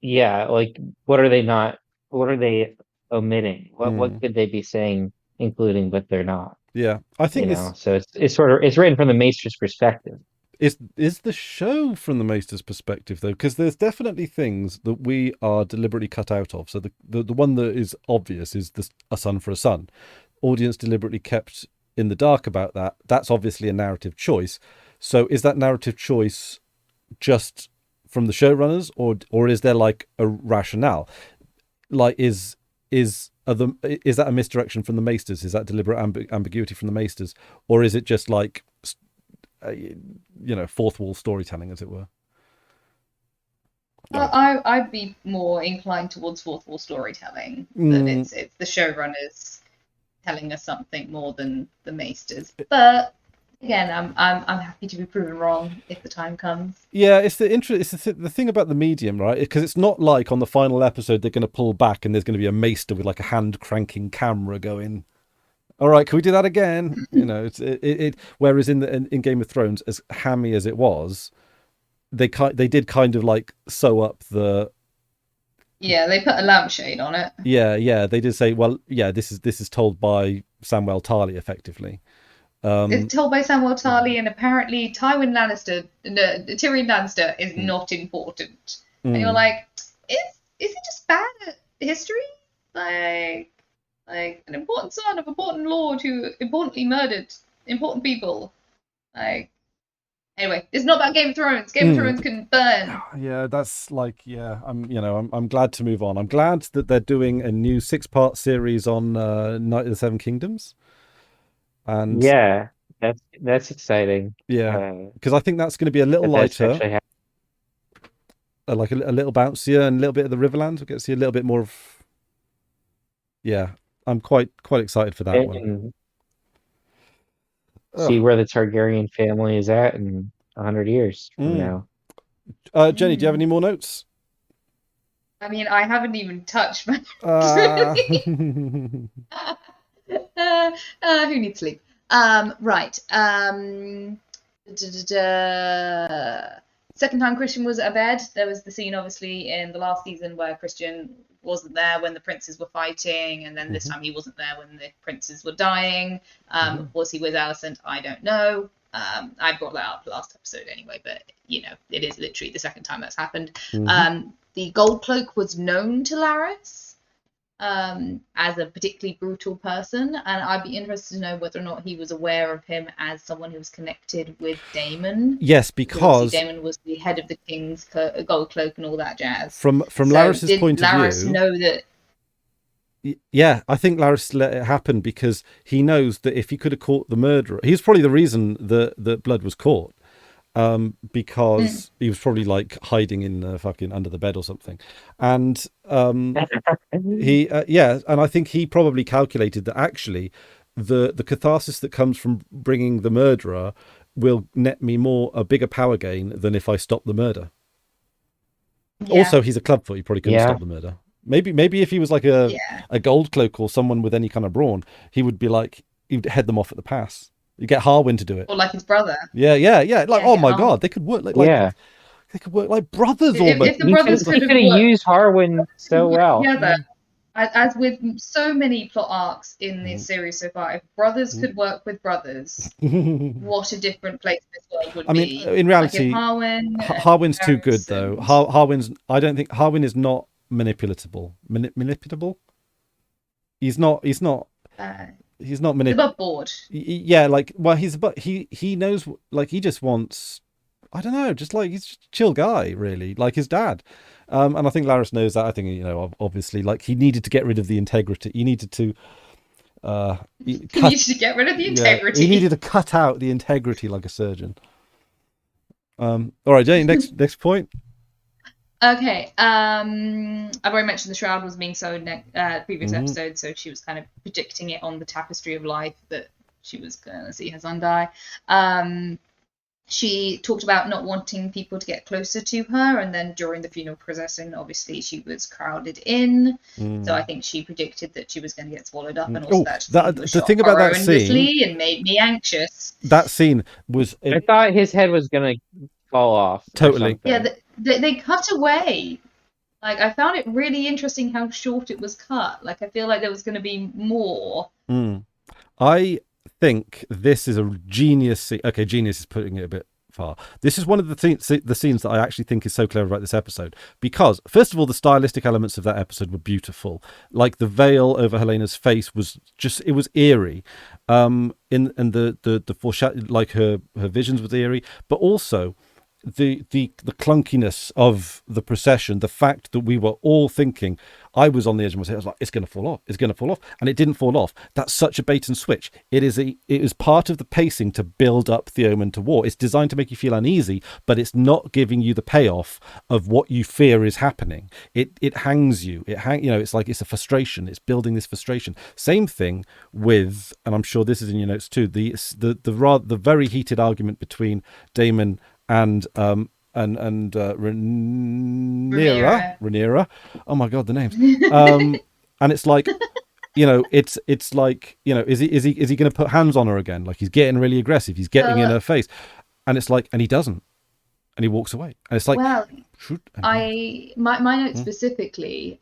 yeah, like what are they not? What are they omitting? What could they be saying, including, but they're not? Yeah, I think so it's written from the maester's perspective. Is the show from the maester's perspective, though? Because there's definitely things that we are deliberately cut out of. So the one that is obvious is a son for a son. Audience deliberately kept in the dark about that. That's obviously a narrative choice. So is that narrative choice just from the showrunners, or is there like a rationale? Like, is that a misdirection from the maesters? Is that deliberate ambiguity from the maesters, or is it just like fourth wall storytelling, as it were. I'd be more inclined towards fourth wall storytelling. That it's the showrunners telling us something more than the maesters. But again, I'm happy to be proven wrong if the time comes. Yeah, it's the thing about the medium, right? Because it's not like on the final episode they're going to pull back and there's going to be a maester with like a hand cranking camera going, all right, can we do that again? Whereas in Game of Thrones, as hammy as it was, they did kind of like sew up the. Yeah, they put a lampshade on it. Yeah, they did say, well, yeah, this is told by Samwell Tarly effectively. It's told by Samwell Tarly, and apparently Tyrion Lannister is not important. And you're like, is he just bad at history? Like an important son of an important lord who importantly murdered important people. Like, anyway, it's not about Game of Thrones. Game of Thrones can burn. Yeah, that's like, I'm glad to move on. I'm glad that they're doing a new 6-part series on Night of the Seven Kingdoms. And yeah, that's exciting. Yeah, because I think that's going to be a little lighter, like a little bouncier, and a little bit of the Riverland. We get to see a little bit more of. Yeah, I'm quite excited for that one. See where the Targaryen family is at in 100 years from now. Jenny, do you have any more notes? I mean, I haven't even touched my. Who needs sleep? Right. Second time Criston was at bed. There was the scene, obviously, in the last season where Criston wasn't there when the princes were fighting, and then this time he wasn't there when the princes were dying. Was he with Alicent? I don't know. I brought that up last episode anyway, but it is literally the second time that's happened. The Gold Cloak was known to Larys as a particularly brutal person, and I'd be interested to know whether or not he was aware of him as someone who was connected with Daemon. Yes, because Daemon was the head of the King's Gold Cloak and all that jazz. From Larys's point of view, Larys know that? Yeah, I think Larys let it happen because he knows that if he could have caught the murderer, he's probably the reason that Blood was caught. Because he was probably like hiding in fucking under the bed or something, and he and I think he probably calculated that actually the catharsis that comes from bringing the murderer will net me a bigger power gain than if I stop the murder. Also, he's a clubfoot; he probably couldn't stop the murder. Maybe if he was like a gold cloak or someone with any kind of brawn, he'd head them off at the pass. You get Harwin to do it, or like his brother. Yeah. Like, oh my god, they could work like they could work like brothers almost. If the brothers could have used Harwin so well. Together, as with so many plot arcs in this series so far, if brothers could work with brothers, what a different place this world would be. I mean, in reality, Harwin's too good though. I don't think Harwin is not manipulatable. Manipulatable. He's not. He's not above board. Yeah, like, well, he knows, like, he just wants, I don't know, just like, he's just a chill guy, really, like his dad. And I think Larys knows that. I think, obviously, like, he needed to get rid of the integrity. He needed to get rid of the integrity. He needed to cut out the integrity like a surgeon. All right, Jane, next point. Okay, I've already mentioned the shroud was being sewn previous episode, so she was kind of predicting it on the tapestry of life that she was going to see her son die. She talked about not wanting people to get closer to her, and then during the funeral procession, obviously she was crowded in. So I think she predicted that she was going to get swallowed up, and also the thing about that scene and made me anxious. That scene was. I thought his head was going to fall off. Totally. Yeah. They cut away. Like, I found it really interesting how short it was cut. Like, I feel like there was going to be more. I think this is a genius scene. Okay, genius is putting it a bit far. This is one of the scenes that I actually think is so clever about this episode. Because, first of all, the stylistic elements of that episode were beautiful. Like, the veil over Helena's face was just, it was eerie. And the foreshadow, like her visions was eerie. But also, the clunkiness of the procession, the fact that we were all thinking, I was on the edge of my seat. I was like, it's going to fall off. It's going to fall off. And it didn't fall off. That's such a bait and switch. It is part of the pacing to build up the omen to war. It's designed to make you feel uneasy, but it's not giving you the payoff of what you fear is happening. It hangs you. It's like it's a frustration. It's building this frustration. Same thing with, and I'm sure this is in your notes too, the very heated argument between Daemon and Rhaenyra. Oh my god, the names. And it's like, it's like, is he going to put hands on her again? Like, he's getting really aggressive. He's getting in her face, and it's like, and he doesn't, and he walks away, and it's like, well, my note specifically.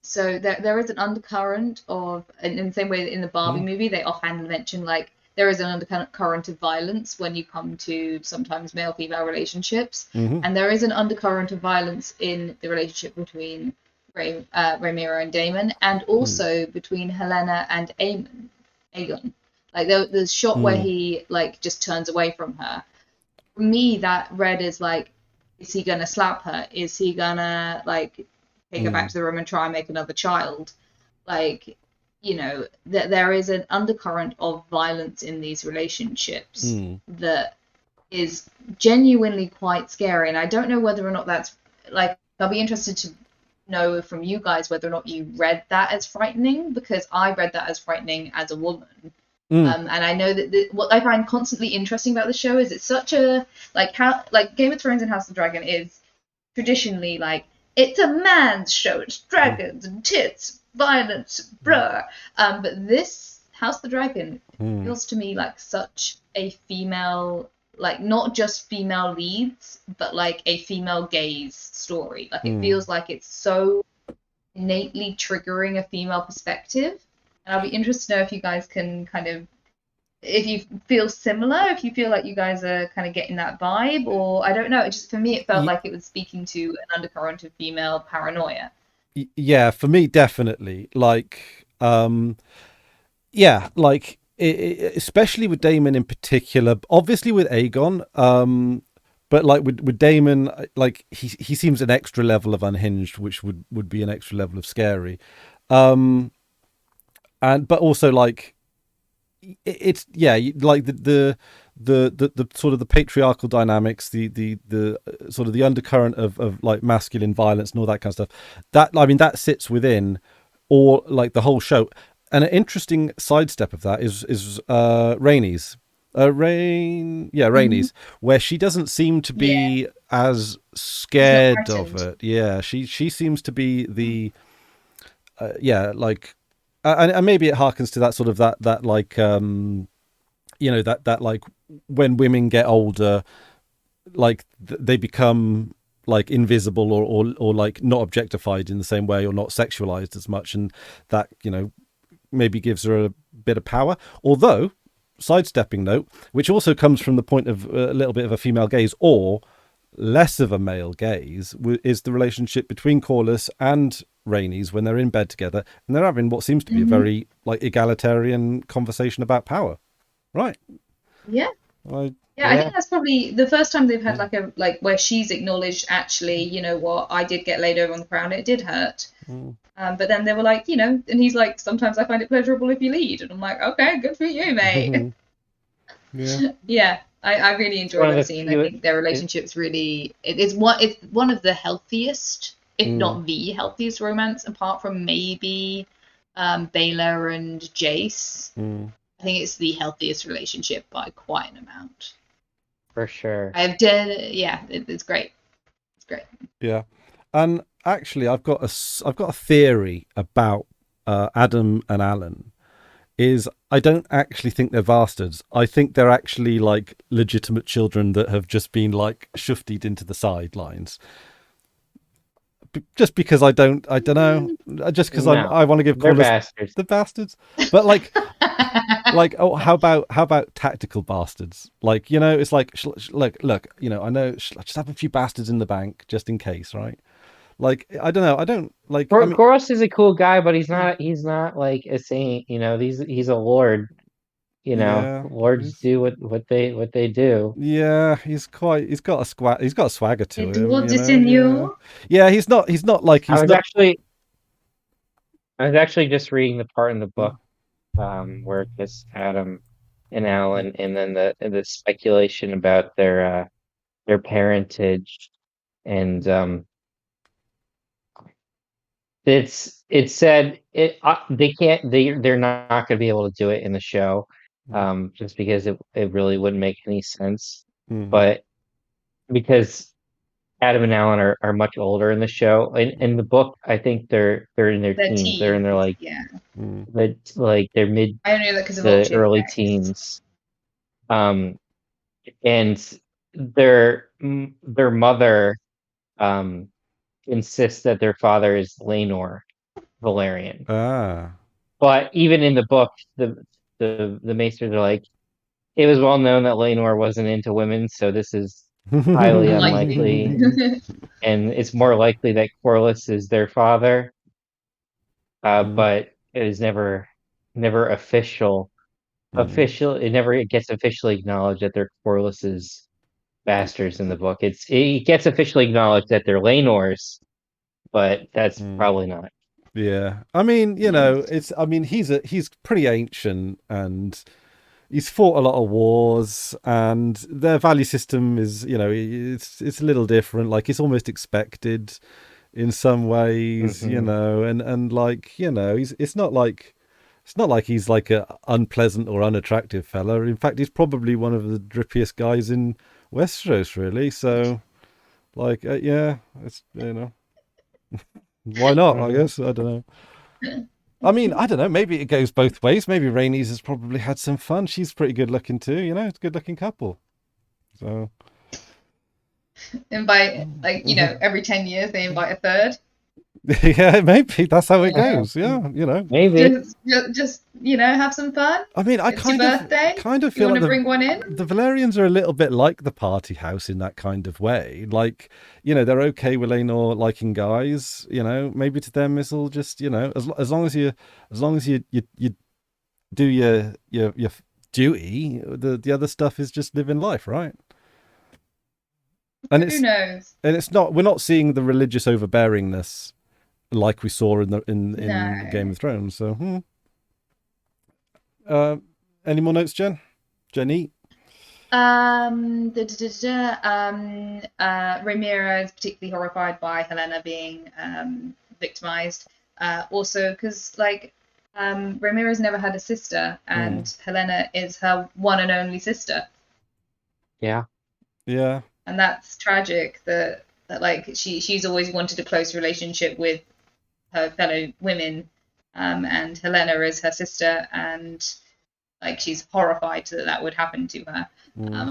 So there is an undercurrent of, in the same way that in the Barbie movie, they offhand mention like there is an undercurrent of violence when you come to sometimes male-female relationships, and there is an undercurrent of violence in the relationship between Rhaenyra and Daemon, and also between Helena and Aegon. Like the shot where he like just turns away from her. For me, that read as like, is he gonna slap her? Is he gonna like take her back to the room and try and make another child? Like, there is an undercurrent of violence in these relationships that is genuinely quite scary. And I don't know whether or not that's like, I'll be interested to know from you guys whether or not you read that as frightening, because I read that as frightening as a woman. And I know that what I find constantly interesting about the show is it's such a like Game of Thrones and House of the Dragon is traditionally like, it's a man's show, it's dragons and tits, violence, blah. But this House of the Dragon feels to me like such a female, like not just female leads, but like a female gaze story. Like it feels like it's so innately triggering a female perspective. And I'll be interested to know if you guys can kind of, if you feel similar, if you feel like you guys are kind of getting that vibe, or I don't know. It just, for me, it felt like it was speaking to an undercurrent of female paranoia. Yeah, for me, definitely. Like, like especially with Daemon in particular. Obviously with Aegon, but like with Daemon, like he seems an extra level of unhinged, which would be an extra level of scary. But also like it's like the sort of the patriarchal dynamics, the sort of the undercurrent of like masculine violence and all that kind of stuff. That sits within all like the whole show. And an interesting sidestep of that is Rhaenys. Rhaenys, where she doesn't seem to be as scared of it. Yeah, she seems to be the like. And maybe it harkens to that sort of that like that like when women get older, like they become like invisible or like not objectified in the same way, or not sexualized as much, and that maybe gives her a bit of power. Although, sidestepping note, which also comes from the point of a little bit of a female gaze or less of a male gaze, is the relationship between Corlys and Rhaenys when they're in bed together and they're having what seems to be a very like egalitarian conversation about power, right? I think that's probably the first time they've had like where she's acknowledged, actually, you know what, I did get laid over on the crown, it did hurt. But then they were like, and he's like, sometimes I find it pleasurable if you lead, and I'm like, okay, good for you, mate. I really enjoyed that scene. I think their relationship's really, it's one of the healthiest, if not the healthiest romance, apart from maybe Baylor and Jace. I think it's the healthiest relationship by quite an amount. For sure. It's great. It's great. Yeah. And actually, I've got a theory about Adam and Alan. Is I don't actually think they're bastards. I think they're actually like legitimate children that have just been like shuftied into the sidelines. Just because I don't know. Just because I want to give bastards. The bastards. But like, how about tactical bastards? Like, it's like look, I know. Just have a few bastards in the bank just in case, right? Like, I don't know. I don't like. Goros is a cool guy, but he's not like a saint. He's a lord. Lords do what they do. Yeah, he's got a swagger to him. What is in you? Yeah, he's not like. I was actually I was actually just reading the part in the book where it's just Adam and Alan, and then the speculation about their parentage, and it said they're not going to be able to do it in the show, just because it really wouldn't make any sense, but because Adam and Alan are much older in the show. In the book, I think they're in their They're teens. They're in their teens, yeah. their mid I only know that because of the Vulture early text. teens. And their mother insists that their father is Laenor Valerian. But even in the book, the Maesters are like, it was well known that Laenor wasn't into women, so this is highly unlikely. And it's more likely that Corlys is their father. But it is never official. It never gets officially acknowledged that they're Corlys's bastards in the book. It gets officially acknowledged that they're Laenor's, but that's probably not. Yeah, I mean, he's pretty ancient, and he's fought a lot of wars, and their value system is, it's a little different. Like, it's almost expected in some ways, and like, it's not like he's like a unpleasant or unattractive fella. In fact, he's probably one of the drippiest guys in Westeros, really. So, like, yeah, it's why not? I guess, I don't know. I mean, I don't know. Maybe it goes both ways. Maybe Rhaenys has probably had some fun. She's pretty good looking too. It's a good looking couple. So invite, every 10 years they invite a third. Yeah, maybe that's how it goes. Yeah, maybe just have some fun. I mean, it's your birthday. kind of feel you like bring one in. The Valerians are a little bit like the party house in that kind of way. Like, they're okay with Laenor liking guys. Maybe to them it's all just as long as you do your duty, the other stuff is just living life, right? And who knows? And it's not. We're not seeing the religious overbearingness like we saw in Game of Thrones. So, any more notes, Jen? Jenny? Rhaenyra is particularly horrified by Helena being victimized. Also, because Rhaenyra's never had a sister, and Helena is her one and only sister. Yeah. Yeah. And that's tragic. That she's always wanted a close relationship with her fellow women, and Helena is her sister, and she's horrified that would happen to her.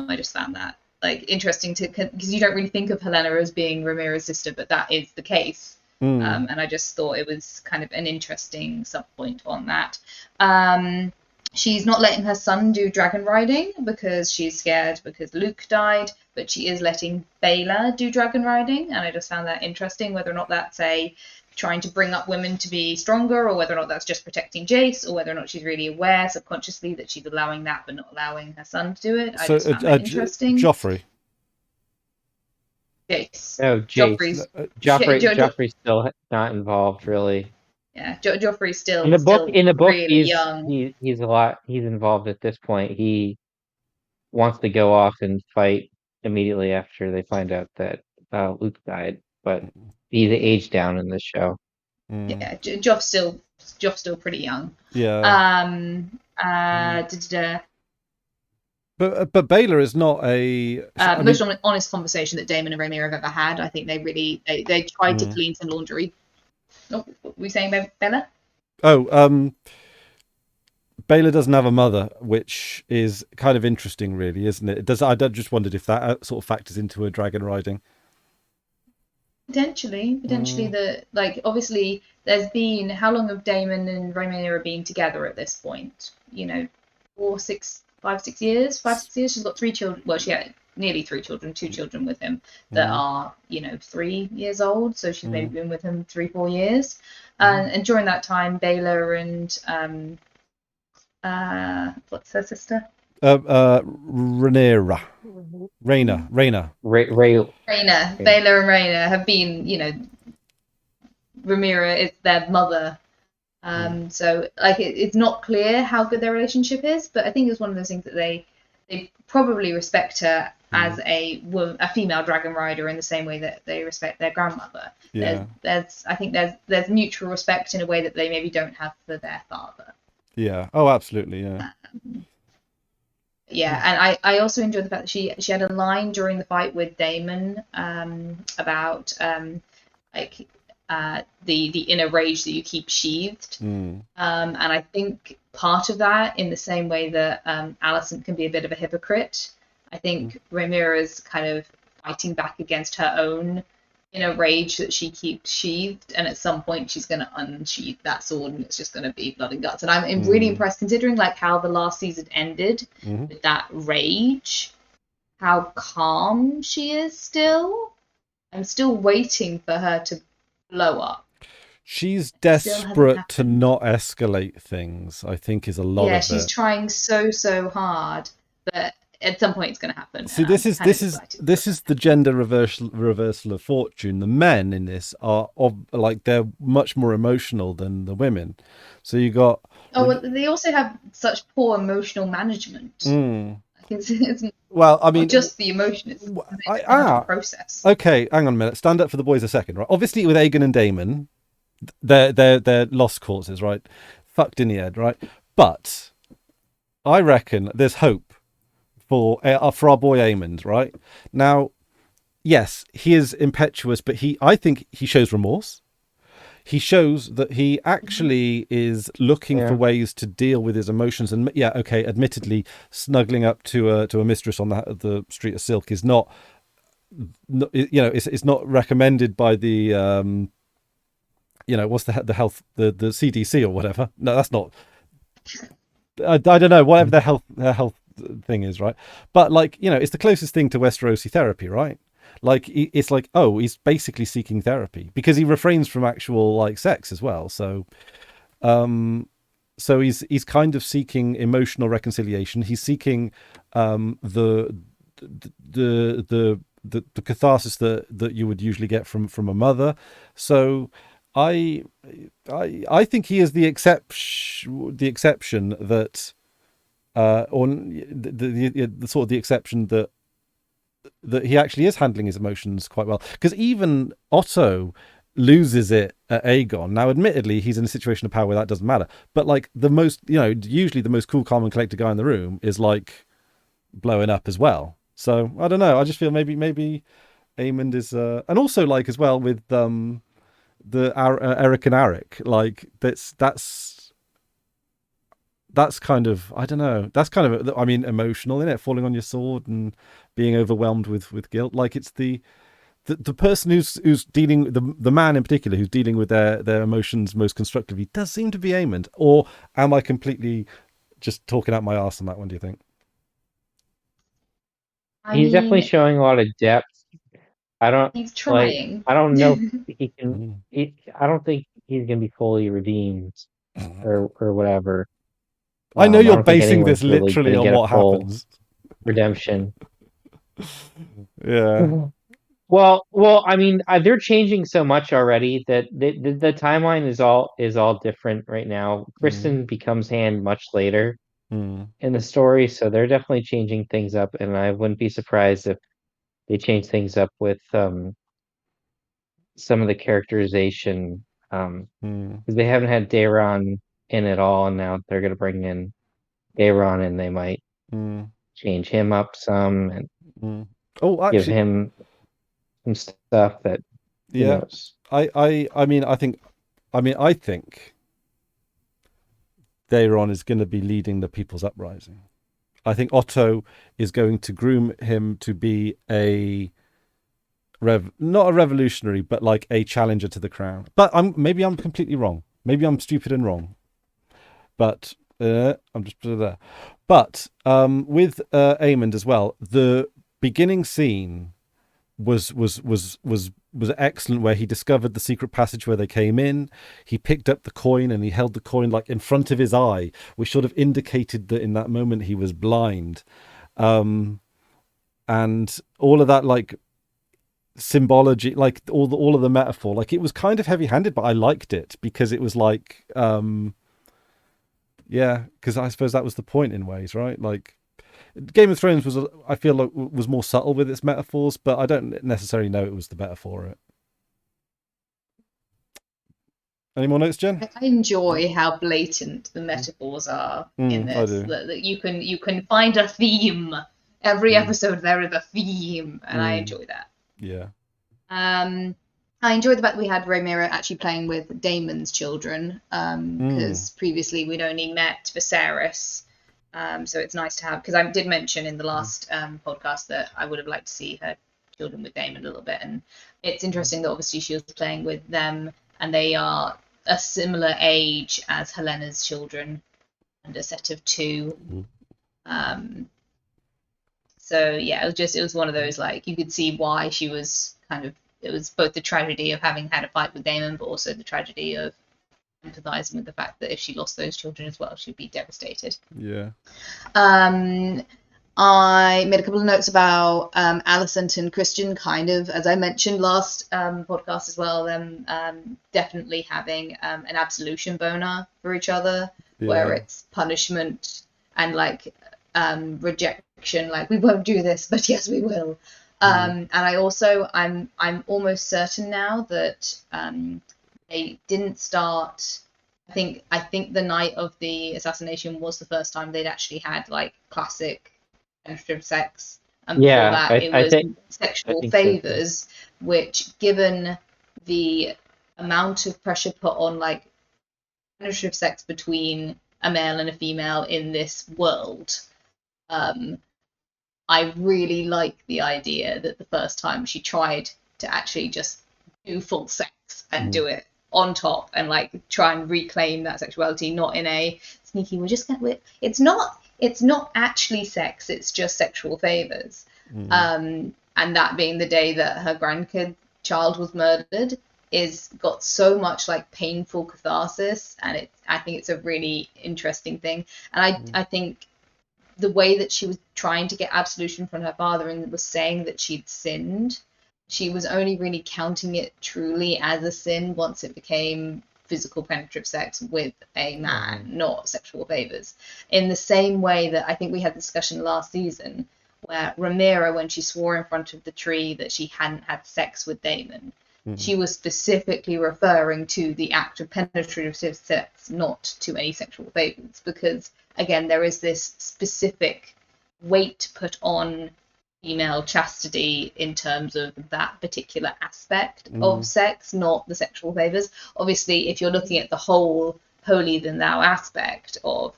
I just found that interesting because you don't really think of Helena as being Rhaenyra's sister, but that is the case. And I just thought it was kind of an interesting subpoint on that. She's not letting her son do dragon riding because she's scared because Luke died, but she is letting Baela do dragon riding, and I just found that interesting, whether or not that's trying to bring up women to be stronger, or whether or not that's just protecting Jace, or whether or not she's really aware subconsciously that she's allowing that but not allowing her son to do it. I just found that interesting. Joffrey. Jace. Oh, Jace. Joffrey's still not involved, really. Yeah, Joffrey's still in the book. Really he's young. He's a lot. He's involved at this point. He wants to go off and fight immediately after they find out that Luke died, but he's aged down in this show. Yeah, Joff's still pretty young. Yeah. But Baela is not a most honest conversation that Daemon and Rhaenyra have ever had. I think they tried to clean some laundry. Oh, what were we saying about Baela? Baela doesn't have a mother, which is kind of interesting, really, isn't it? I just wondered if that sort of factors into her dragon riding. Potentially, obviously, there's been, how long have Daemon and Rhaenyra been together at this point? 5, 6 years. 5, 6 years. She's got 3 children. Well, she had nearly 3 children, 2 children with him that are 3 years old. So she's maybe been with him 3, 4 years. And during that time, Baela and what's her sister? Rhaenyra. Baela and Rhaenyra have been, Rhaenyra is their mother So like it's not clear how good their relationship is, but I think it's one of those things that they probably respect her as a female dragon rider in the same way that they respect their grandmother. Yeah. I think there's mutual respect in a way that they maybe don't have for their father. Yeah. Oh, absolutely. Yeah. Yeah, and I also enjoyed the fact that she had a line during the fight with Daemon about like the inner rage that you keep sheathed. And I think part of that, in the same way that Alicent can be a bit of a hypocrite, I think Rhaenyra's kind of fighting back against her own inner rage that she keeps sheathed, and at some point she's going to unsheath that sword, and it's just going to be blood and guts. And I'm really impressed, considering like how the last season ended with that rage, how calm she is still. I'm still waiting for her to blow up. She's desperate to not escalate things, I think, is a lot of it. Yeah, she's trying so hard, but at some point it's going to happen. See, this is the gender reversal of fortune. The men in this are they're much more emotional than the women. So you got well, they also have such poor emotional management. It's well, I mean, just the emotion. It's the process. Okay, hang on a minute. Stand up for the boys a second, right? Obviously, with Aegon and Daemon, they're lost causes, right? Fucked in the head, right? But I reckon there's hope for our boy Aemond, right? Now, yes, he is impetuous, but I think he shows remorse. He shows that he actually is looking for ways to deal with his emotions. And admittedly, snuggling up to a mistress on the Street of Silk is not it's not recommended by the what's the health the CDC or whatever. No, that's not. I don't know, whatever their health thing is, right? But it's the closest thing to Westerosi therapy, right? Like it's like, oh, he's basically seeking therapy because he refrains from actual sex as well. So he's kind of seeking emotional reconciliation. He's seeking the catharsis that you would usually get from a mother. So I think he is the exception that or the sort of the exception that he actually is handling his emotions quite well, because even Otto loses it at Aegon. Now, admittedly, he's in a situation of power where that doesn't matter, but the most, usually the most cool, calm and collected guy in the room is blowing up as well. So I don't know, I just feel maybe Aemond is and also as well with the Eric and Arik, that's kind of, I don't know, that's kind of, I mean, emotional, isn't it? Falling on your sword and being overwhelmed with guilt. It's the person who's dealing, the man in particular who's dealing with their emotions most constructively does seem to be Aemond. Or am I completely just talking out my arse on that one, do you think? He's definitely showing a lot of depth. He's trying. I don't know if he can. I don't think he's gonna be fully redeemed or whatever. I know you're basing this literally on what happens. Redemption. Yeah. Well, I mean, they're changing so much already that the timeline is all different right now. Criston becomes Hand much later in the story, so they're definitely changing things up, and I wouldn't be surprised if they change things up with some of the characterization, because they haven't had Daemon in at all, and now they're going to bring in Daemon, and they might change him up some and give him some stuff that who knows. I think Daemon is going to be leading the People's Uprising. I think Otto is going to groom him to be not a revolutionary, but a challenger to the crown. But maybe I'm completely wrong. Maybe I'm stupid and wrong. But I'm just put it there. But with Aemond as well, the beginning scene was excellent, where he discovered the secret passage where they came in. He picked up the coin and he held the coin in front of his eye, which sort of indicated that in that moment he was blind. And all of that, symbology, like all of the metaphor, like it was kind of heavy-handed, but I liked it because it was like, because I suppose that was the point in ways, right? Like Game of Thrones was, I feel like, was more subtle with its metaphors, but I don't necessarily know it was the better for it. Any more notes, Jen? I enjoy how blatant the metaphors are in this. I do. That you can find a theme. Every episode there is a theme, and I enjoy that. Yeah. I enjoyed the fact that we had Rhaenyra actually playing with Daemon's children, because previously we'd only met Viserys. So it's nice to have, because I did mention in the last podcast that I would have liked to see her children with Daemon a little bit, and it's interesting that obviously she was playing with them, and they are a similar age as Helena's children, and a set of two. So yeah, it was one of those, like, you could see why she was kind of, it was both the tragedy of having had a fight with Daemon, but also the tragedy of empathizing with the fact that if she lost those children as well, she'd be devastated. Yeah. I made a couple of notes about Alicent and Criston, kind of, as I mentioned last podcast as well, them definitely having an absolution boner for each other, where it's punishment and like rejection, like, we won't do this, but yes, we will. And I also, I'm almost certain now that they didn't start. I think the night of the assassination was the first time they'd actually had like classic penetrative sex, and before that it was sexual favors, which, given the amount of pressure put on like penetrative sex between a male and a female in this world, I really like the idea that the first time she tried to actually just do full sex and do it on top and like try and reclaim that sexuality, not in a sneaky, it's not actually sex, it's just sexual favors. And that being the day that her grandchild was murdered is got so much like painful catharsis, and I think it's a really interesting thing. And I think the way that she was trying to get absolution from her father and was saying that she'd sinned, she was only really counting it truly as a sin once it became physical penetrative sex with a man, not sexual favors. In the same way that I think we had a discussion last season where Rhaenyra, when she swore in front of the tree that she hadn't had sex with Daemon, she was specifically referring to the act of penetrative sex, not to any sexual favors, because again, there is this specific weight put on female chastity in terms of that particular aspect of sex, not the sexual favors. Obviously, if you're looking at the whole holier than thou aspect of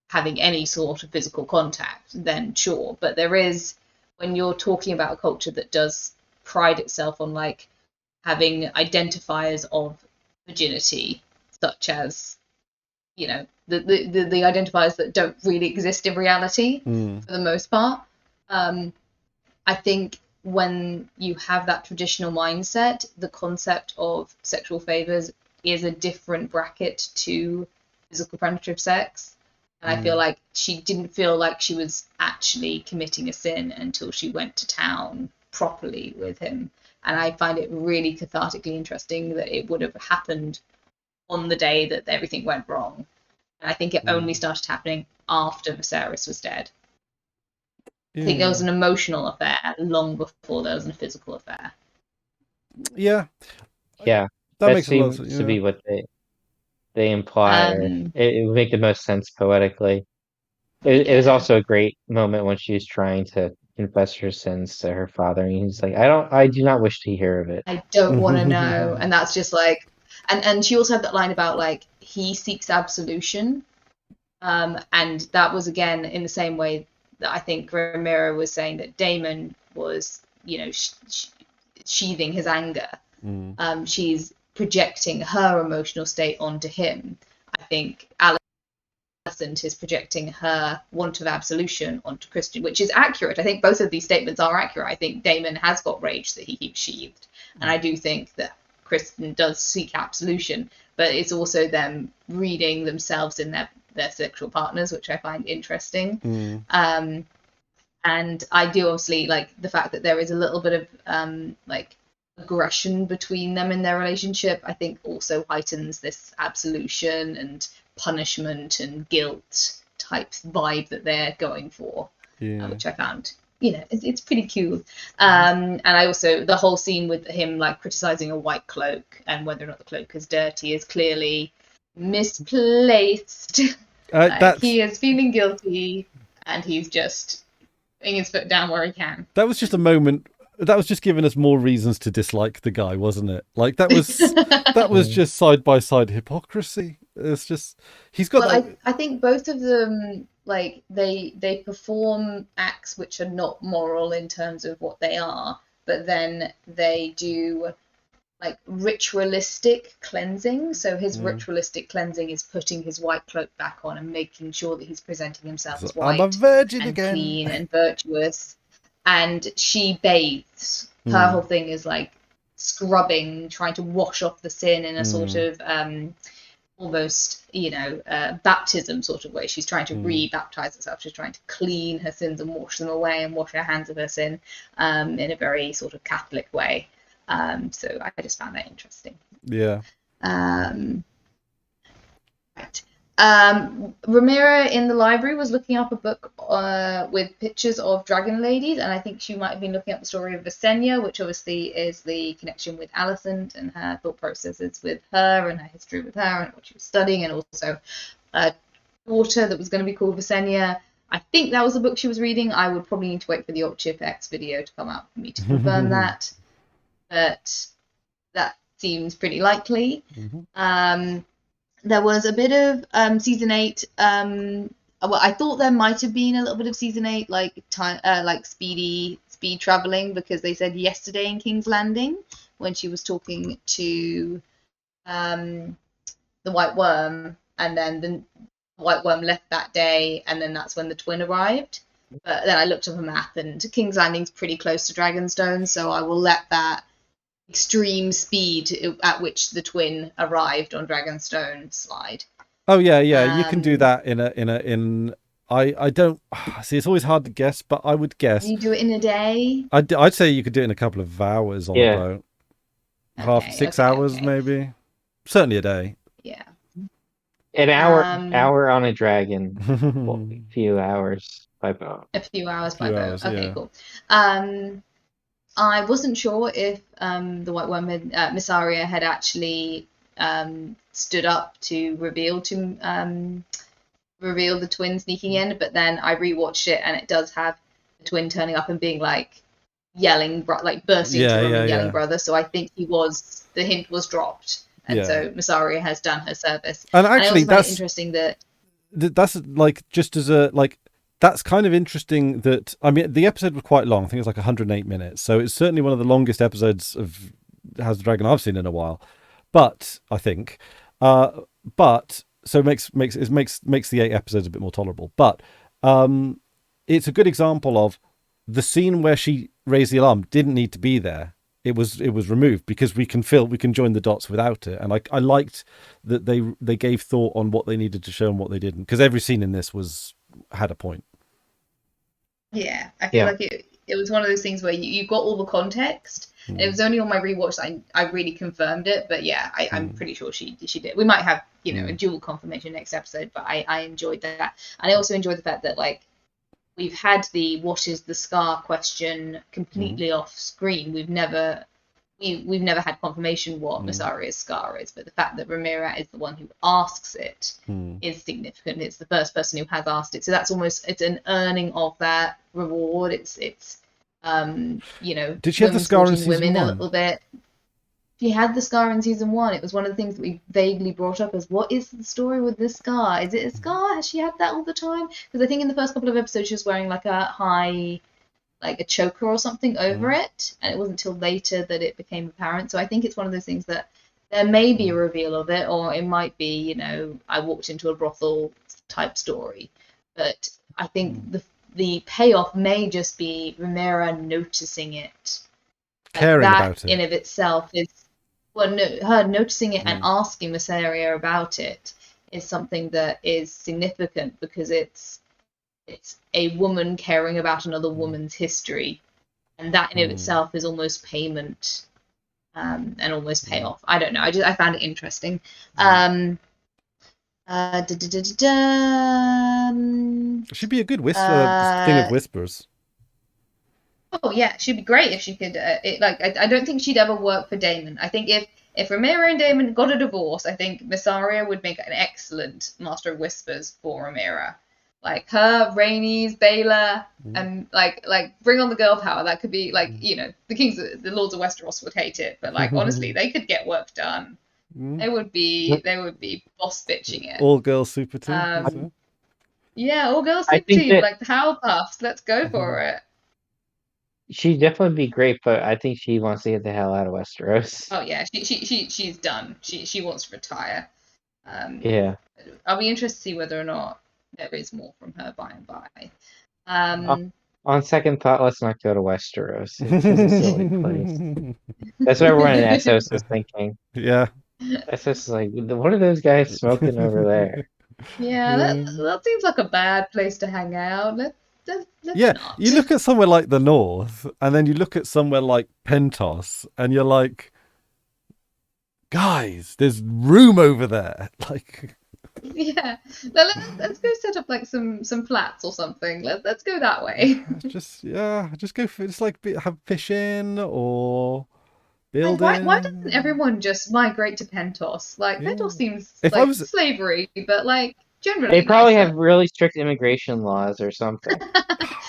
having any sort of physical contact, then sure. But there is, when you're talking about a culture that does pride itself on like having identifiers of virginity, such as, you know, the identifiers that don't really exist in reality for the most part. I think when you have that traditional mindset, the concept of sexual favors is a different bracket to physical penetrative sex. And I feel like she didn't feel like she was actually committing a sin until she went to town properly with him. And I find it really cathartically interesting that it would have happened on the day that everything went wrong. And I think it only started happening after Viserys was dead. I think there was an emotional affair long before there was a physical affair. Yeah. Yeah. That seems to be what they imply. It would make the most sense poetically. It was also a great moment when she was trying to confess her sins to her father, and he's like, I do not wish to hear of it. I don't want to know. And that's just like, and she also had that line about like, he seeks absolution. And that was again in the same way that I think Rhaenyra was saying that Daemon was, you know, sheathing his anger. She's projecting her emotional state onto him. I think Alicent is projecting her want of absolution onto Criston, which is accurate. I think both of these statements are accurate. I think Daemon has got rage that he keeps sheathed, and I do think that Criston does seek absolution, but it's also them reading themselves in their sexual partners, which I find interesting. And I do obviously like the fact that there is a little bit of like aggression between them in their relationship. I think also heightens this absolution and punishment and guilt type vibe that they're going for, which I found, it's pretty cool. And I also, the whole scene with him like criticizing a white cloak and whether or not the cloak is dirty is clearly misplaced. He is feeling guilty and he's just putting his foot down where he can. That was just a moment. That was just giving us more reasons to dislike the guy, wasn't it? Like that was just side by side hypocrisy. It's just he's got. Well, I think both of them like they perform acts which are not moral in terms of what they are, but then they do like ritualistic cleansing. So his ritualistic cleansing is putting his white cloak back on and making sure that he's presenting himself as white, I'm a virgin and again, clean and virtuous. And she bathes. Her whole thing is like scrubbing, trying to wash off the sin in a sort of almost, baptism sort of way. She's trying to re-baptize herself. She's trying to clean her sins and wash them away and wash her hands of her sin in a very sort of Catholic way. So I just found that interesting. Yeah. Right. Rhaenyra in the library was looking up a book with pictures of dragon ladies, and I think she might have been looking up the story of Visenya, which obviously is the connection with Alicent and her thought processes with her and her history with her and what she was studying, and also a daughter that was going to be called Visenya. I think that was the book she was reading. I would probably need to wait for the Alt-Chip X video to come out for me to confirm that, but that seems pretty likely. There was a bit of season 8. Well, I thought there might have been a little bit of season 8, like speed traveling, because they said yesterday in King's Landing when she was talking to the White Worm, and then the White Worm left that day, and then that's when the twin arrived. But then I looked up a map, and King's Landing's pretty close to Dragonstone, so I will let that extreme speed at which the twin arrived on Dragonstone slide. Oh yeah, you can do that I don't see, it's always hard to guess, but I would guess you do it in a day. I'd say you could do it in a couple of hours on a boat. 6 hours maybe, certainly a day. Yeah, an hour on a dragon. A few hours by boat. Okay, cool. I wasn't sure if the White Worm Miss Arya had actually stood up to reveal the twin sneaking in, but then I rewatched it and it does have the twin turning up and being like yelling, like bursting into the room and yelling brother. So I think the hint was dropped, and so Miss Arya has done her service. And actually, and that's interesting that's like just as a like. That's kind of interesting that, I mean, the episode was quite long. I think it's like 108 minutes. So it's certainly one of the longest episodes of House of the Dragon I've seen in a while. But I think, so it makes the 8 episodes a bit more tolerable. But it's a good example of the scene where she raised the alarm didn't need to be there. It was removed because we can join the dots without it. And I liked that they gave thought on what they needed to show and what they didn't, because every scene in this had a point. Yeah, I feel like it was one of those things where you got all the context, and it was only on my rewatch that I really confirmed it. But yeah, I'm pretty sure she did. We might have a dual confirmation next episode, but I enjoyed that, and I also enjoyed the fact that like we've had the what is the scar question completely off screen. We've never had confirmation what Miss Arya's scar is, but the fact that Rhaenyra is the one who asks it is significant. It's the first person who has asked it, so that's it's an earning of that reward. It's did she have the scar in season 1? A little bit. She had the scar in season 1. It was one of the things that we vaguely brought up as, what is the story with this scar? Is it a scar? Has she had that all the time? Because I think in the first couple of episodes she was wearing like a choker or something over it, and it wasn't until later that it became apparent. So I think it's one of those things that there may be a reveal of it, or it might be, I walked into a brothel type story. But I think the payoff may just be Rhaenyra noticing it. Caring that about it. In of itself is, her noticing it and asking Miss Arya about it is something that is significant, because it's it's a woman caring about another woman's history, and that in of itself is almost payment, and almost payoff. I don't know. I found it interesting. She'd be a good thing of whispers. Oh yeah, she'd be great if she could. I don't think she'd ever work for Daemon. I think if Rhaenyra and Daemon got a divorce, I think Mysaria would make an excellent Master of Whispers for Rhaenyra. Like her, Rhaenys, Baela, and like bring on the girl power. That could be the Lords of Westeros would hate it, but honestly, they could get work done. They would be boss bitching it. All girls super team. Yeah, all girls super team, like the Howlpuffs. Let's go for it. She'd definitely be great, but I think she wants to get the hell out of Westeros. Oh yeah, she's done. She wants to retire. Yeah. I'll be interested to see whether or not there is more from her by and by. On second thought, let's not go to Westeros. It's a silly place. That's what everyone in Essos is thinking. Yeah. Essos is like, what are those guys smoking over there? Yeah, that seems like a bad place to hang out. Let's not. You look at somewhere like the North, and then you look at somewhere like Pentos, and you're like, guys, there's room over there. Like, yeah, let's go set up like some flats or something. Let's go that way. just go for just like have fishing or building. Why doesn't everyone just migrate to Pentos? Like Pentos seems like slavery, but like generally they probably have really strict immigration laws or something.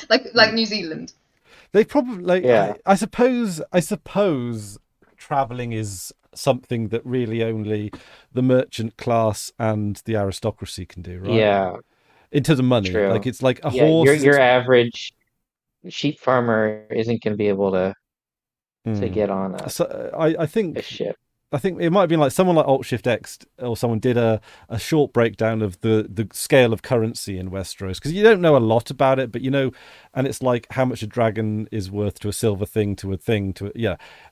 like New Zealand. They probably I suppose traveling is something that really only the merchant class and the aristocracy can do, right? Yeah. In terms of money. True. Like it's like a horse. Your average sheep farmer isn't going to be able to get on I think a ship. I think it might have been like someone like Alt-Shift-X or someone did a short breakdown of the scale of currency in Westeros, because you don't know a lot about it, but and it's like how much a dragon is worth to a silver thing to a thing to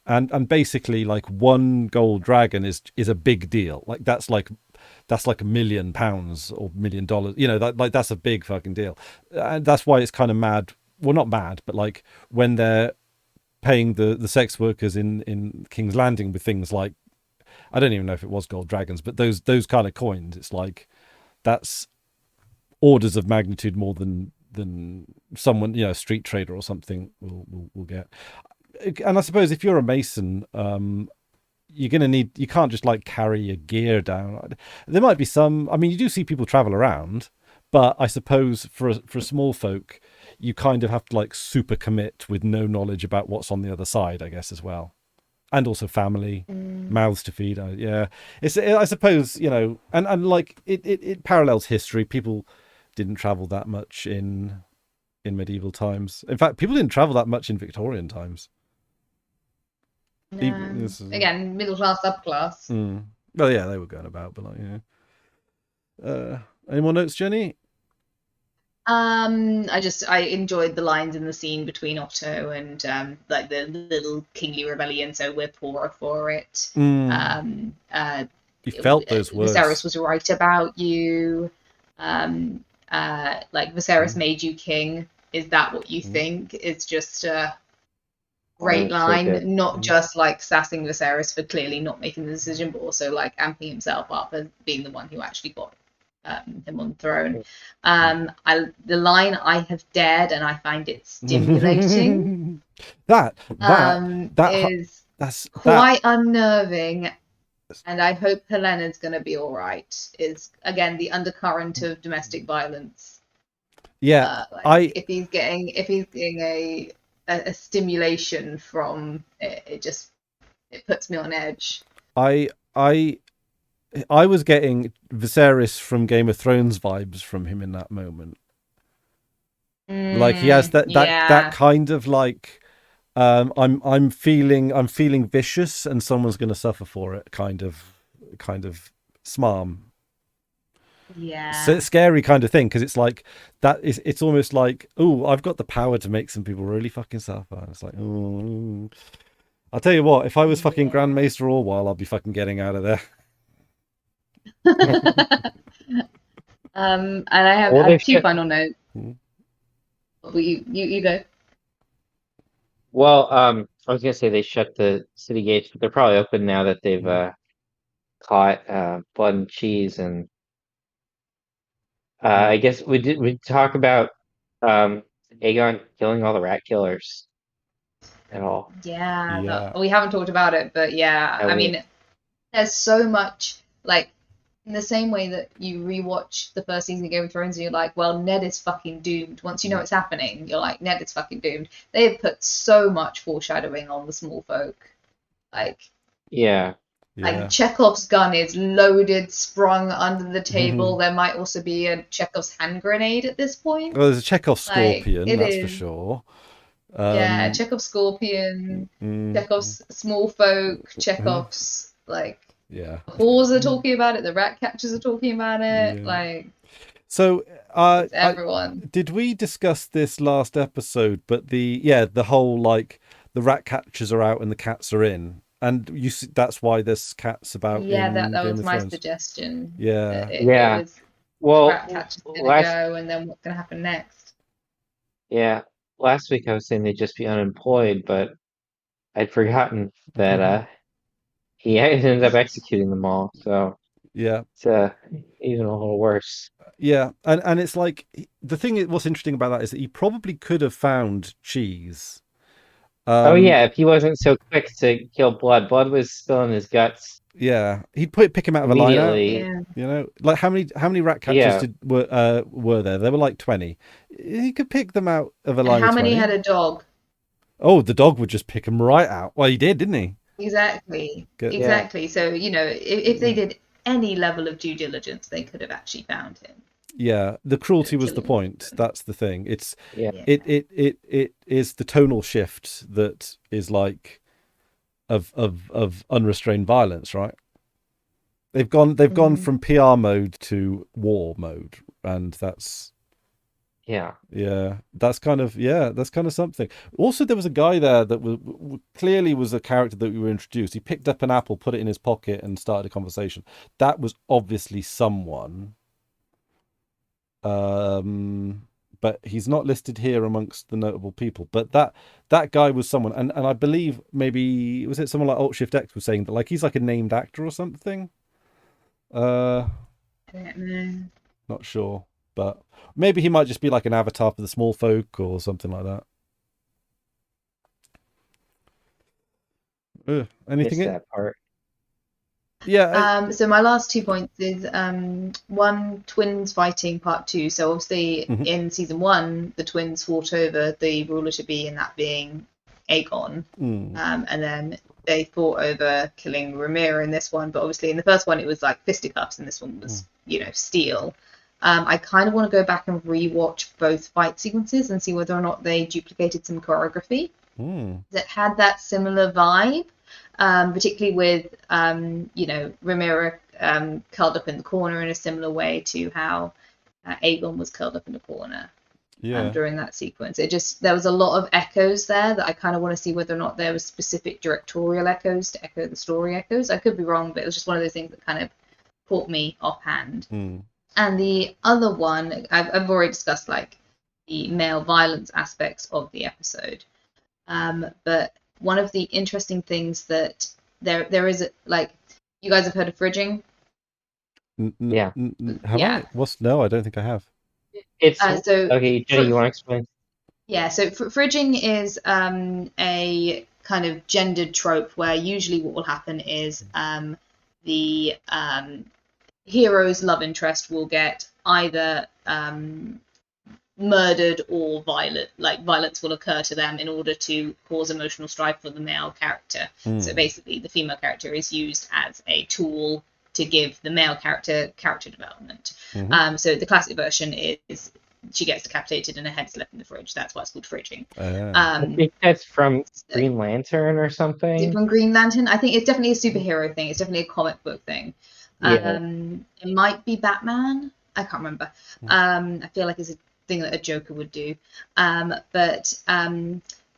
and basically like one gold dragon is a big deal. Like that's like £1 million or $1 million. That's a big fucking deal, and that's why it's kind of mad. Well, not mad, but like when they're paying the sex workers in King's Landing with things like, I don't even know if it was gold dragons, but those kind of coins, it's like that's orders of magnitude more than someone, a street trader or something will get. And I suppose if you're a mason, you're going to need, you can't just like carry your gear down. There might be some, I mean, you do see people travel around, but I suppose for small folk, you kind of have to like super commit with no knowledge about what's on the other side, I guess, as well. And also family, mouths to feed. It's, I suppose, and like it parallels history. People didn't travel that much in medieval times. In fact, people didn't travel that much in Victorian times. No. Again, middle class, upper class. Well, yeah, they were going about, but like, any more notes, Jenny? I enjoyed the lines in the scene between Otto and like the little kingly rebellion, so we're poorer for it. You felt those words. Viserys was right about you. Like Viserys made you king. Is that what you think? It's just a great line, not just like sassing Viserys for clearly not making the decision, but also like amping himself up as being the one who actually got him on the throne. The line, "I have dared and I find it stimulating," that's quite unnerving, and I hope Helena's going to be all right. Is again the undercurrent of domestic violence. Yeah, if he's getting a stimulation from it, it puts me on edge. I was getting Viserys from Game of Thrones vibes from him in that moment. Like he has that kind of like, I'm feeling vicious and someone's going to suffer for it kind of smarm. Yeah. So it's scary kind of thing, because it's like it's almost like, oh, I've got the power to make some people really fucking suffer. And it's like, oh, I'll tell you what, if I was fucking Grand Maester Orwell, I'll be fucking getting out of there. And I have two final notes. You go. Well, I was gonna say they shut the city gates, but they're probably open now that they've caught Blood and Cheese, and I guess we talk about Aegon killing all the rat killers at all. Yeah, we haven't talked about it, but yeah, I mean, there's so much, like, in the same way that you rewatch the first season of Game of Thrones and you're like, well, Ned is fucking doomed. Once you know it's happening, you're like, Ned is fucking doomed. They have put so much foreshadowing on the small folk. Like, like Chekhov's gun is loaded, sprung under the table. There might also be a Chekhov's hand grenade at this point. Well, there's a Chekhov's scorpion, that's for sure. Yeah, Chekhov's scorpion, Chekhov's small folk, Chekhov's whores are talking about it, the rat catchers are talking about it, like. So, everyone. Did we discuss this last episode? But the whole like the rat catchers are out and the cats are in, and you see, that's why there's cats about. Yeah, that was my suggestion. Yeah, it was, well, rat catchers gonna go, and then what's gonna happen next? Yeah. Last week I was saying they'd just be unemployed, but I'd forgotten that he ended up executing them all. So it's even a little worse. Yeah, and it's like the thing. What's interesting about that is that he probably could have found Cheese. If he wasn't so quick to kill Blood. Blood was still in his guts. Yeah, he'd pick him out of a lineup. You know, like how many rat catchers were there? There were like 20. He could pick them out of a lineup. How many had a dog? Oh, the dog would just pick him right out. Well, he did, didn't he? Exactly. Exactly. So if they did any level of due diligence, they could have actually found him. Yeah, the cruelty was the point. That's the thing. It's it is the tonal shift that is like of unrestrained violence, right? They've gone from PR mode to war mode, and that's that's kind of something. Also, there was a guy there that was clearly was a character that we were introduced. He picked up an apple, put it in his pocket, and started a conversation. That was obviously someone. But he's not listed here amongst the notable people. But that guy was someone, and I believe maybe was it someone like Alt Shift X was saying that like he's like a named actor or something. I don't know. Not sure, but maybe he might just be like an avatar for the small folk or something like that. Anything in that part? Yeah. So my last 2 points is one, twins fighting part 2. So obviously in season 1, the twins fought over the ruler to be, and that being Aegon, and then they fought over killing Rhaenyra in this one. But obviously in the first one it was like fisticuffs, and this one was steel. I kind of want to go back and rewatch both fight sequences and see whether or not they duplicated some choreography that had that similar vibe. Particularly with Rhaenyra curled up in the corner in a similar way to how Aegon was curled up in the corner during that sequence. There was a lot of echoes there that I kind of want to see whether or not there was specific directorial echoes to echo the story echoes. I could be wrong, but it was just one of those things that kind of caught me offhand. And the other one, I've already discussed like the male violence aspects of the episode, but one of the interesting things that there is, like, you guys have heard of fridging? Yeah. I? No, I don't think I have. It's okay. Jenny, you want to explain? Yeah. So fridging is a kind of gendered trope where usually what will happen is the hero's love interest will get either murdered or violence will occur to them in order to cause emotional strife for the male character. So basically the female character is used as a tool to give the male character development. So the classic version is she gets decapitated and her head's left in the fridge. That's why it's called fridging. I think that's from Green Lantern or something. From Green Lantern? I think it's definitely a superhero thing. It's definitely a comic book thing. It might be Batman. I can't remember. I feel like it's a thing that a Joker would do, but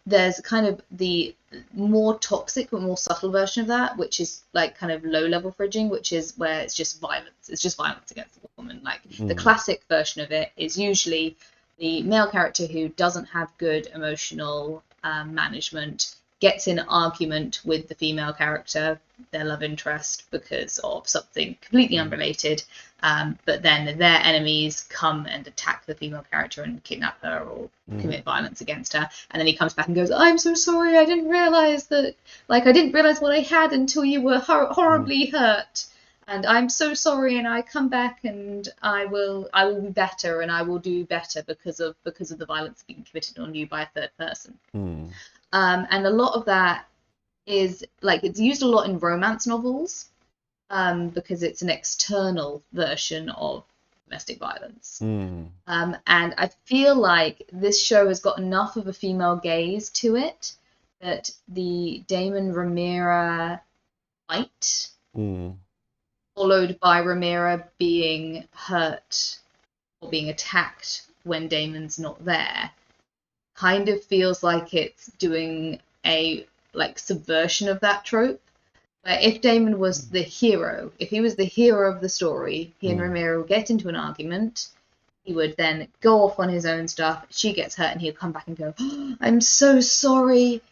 there's kind of the more toxic but more subtle version of that, which is like kind of low level fridging, which is where it's just violence against the woman. Like the classic version of it is usually the male character who doesn't have good emotional management gets in an argument with the female character, their love interest, because of something completely unrelated. But then their enemies come and attack the female character and kidnap her or commit violence against her. And then he comes back and goes, "I'm so sorry. I didn't realize that. Like, I didn't realize what I had until you were horribly hurt. And I'm so sorry, and I come back and I will be better, and I will do better because of the violence being committed on you by a third person." And a lot of that is like, it's used a lot in romance novels because it's an external version of domestic violence. And I feel like this show has got enough of a female gaze to it that the Daemon Rhaenyra fight, followed by Rhaenyra being hurt or being attacked when Daemon's not there, kind of feels like it's doing a subversion of that trope. Where if Daemon was the hero, if he was the hero of the story, he and Rhaenyra would get into an argument. He would then go off on his own stuff. She gets hurt, and he'll come back and go, "Oh, I'm so sorry.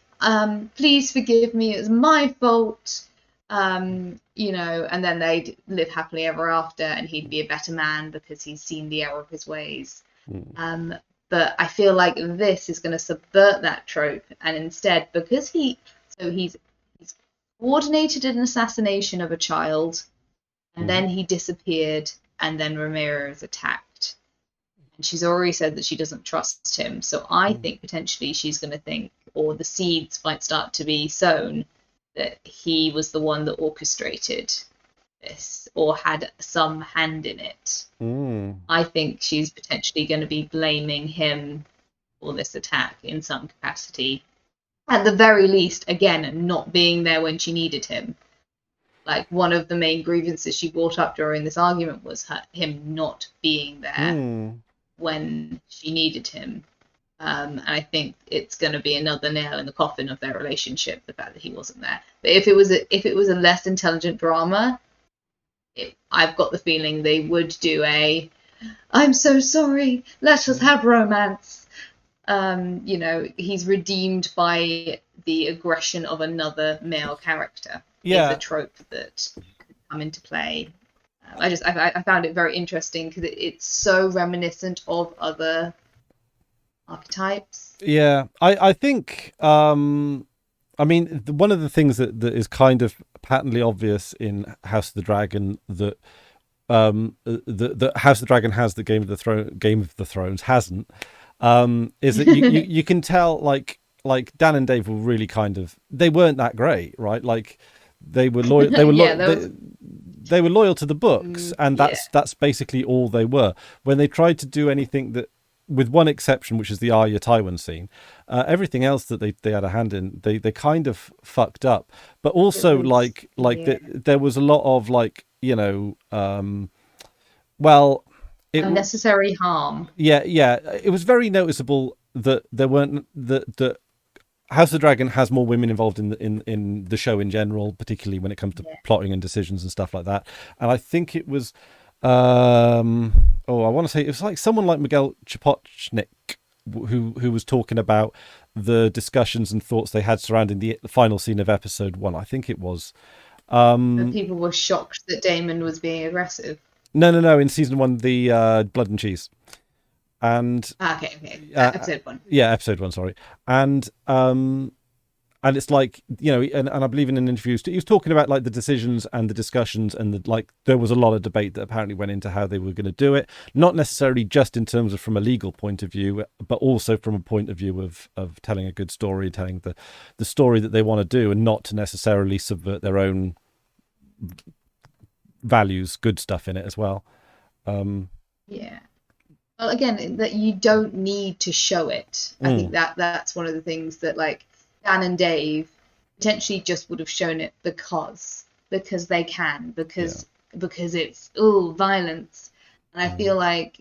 Please forgive me. It was my fault." And then they'd live happily ever after, and he'd be a better man because he's seen the error of his ways. But I feel like this is going to subvert that trope, and instead, because he's coordinated an assassination of a child, and then he disappeared, and then Rhaenyra is attacked, and she's already said that she doesn't trust him. So I think potentially she's going to think, or the seeds might start to be sown, that he was the one that orchestrated this or had some hand in it. I think she's potentially going to be blaming him for this attack in some capacity. At the very least, again, not being there when she needed him. Like, one of the main grievances she brought up during this argument was him not being there when she needed him. And I think it's going to be another nail in the coffin of their relationship, the fact that he wasn't there. But if it was a less intelligent drama, I've got the feeling they would do "I'm so sorry, let us have romance." He's redeemed by the aggression of another male character. It's a trope that could come into play. I found it very interesting because it's so reminiscent of other archetypes. I think one of the things that is kind of patently obvious in House of the Dragon that the House of the Dragon has that Game of the Thrones hasn't, is that you can tell like Dan and Dave were really they weren't that great, right? Like they were loyal. They were loyal to the books, and that's basically all they were. When they tried to do anything that, with one exception, which is the Arya Tywin scene, everything else that they had a hand in, they kind of fucked up. But also there was a lot of unnecessary harm. It was very noticeable that there weren't that House of the Dragon has more women involved in the show in general, particularly when it comes to plotting and decisions and stuff like that. And I think it was I want to say it was like someone like Miguel Chapotnik who was talking about the discussions and thoughts they had surrounding the final scene of episode 1. I think it was people were shocked that Daemon was being aggressive. No, in season 1, the Blood and Cheese. And episode 1. Episode 1, sorry. And it's like, and I believe in an interview he was talking about like the decisions and the discussions, and there was a lot of debate that apparently went into how they were going to do it, not necessarily just in terms of from a legal point of view, but also from a point of view of telling a good story, telling the story that they want to do, and not to necessarily subvert their own values, good stuff in it as well. Well, again, that you don't need to show it. I think that's one of the things that like Dan and Dave potentially just would have shown it because they can, because it's violence. And I feel like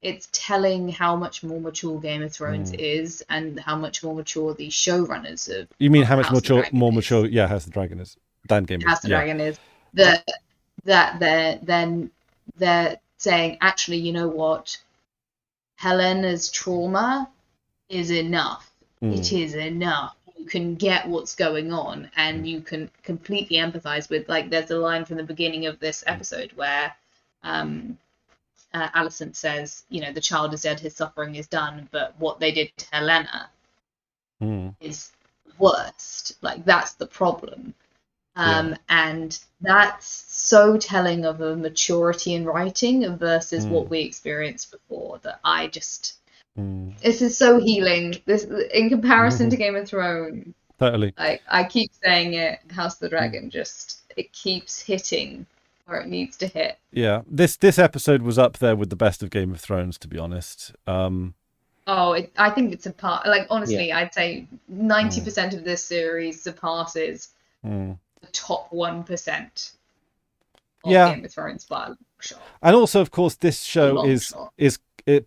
it's telling how much more mature Game of Thrones is, and how much more mature the showrunners of. You mean how much more mature? Yeah, House of the Dragon is. Dan Game. House of the Dragon is that they're saying, actually, you know what? Helena's trauma is enough. It is enough. You can get what's going on, and you can completely empathize with, like, there's a line from the beginning of this episode where Alicent says, you know, the child is dead, his suffering is done, but what they did to Helena is worst. Like, that's the problem. And that's so telling of a maturity in writing versus what we experienced before, that I just... This is so healing. This, in comparison to Game of Thrones. Totally. Like, I keep saying it, House of the Dragon, just, it keeps hitting where it needs to hit. Yeah, this episode was up there with the best of Game of Thrones, to be honest. I think it's a part. Like, honestly, I'd say 90% of this series surpasses the top 1% of Game of Thrones by a long shot. And also, of course, this show is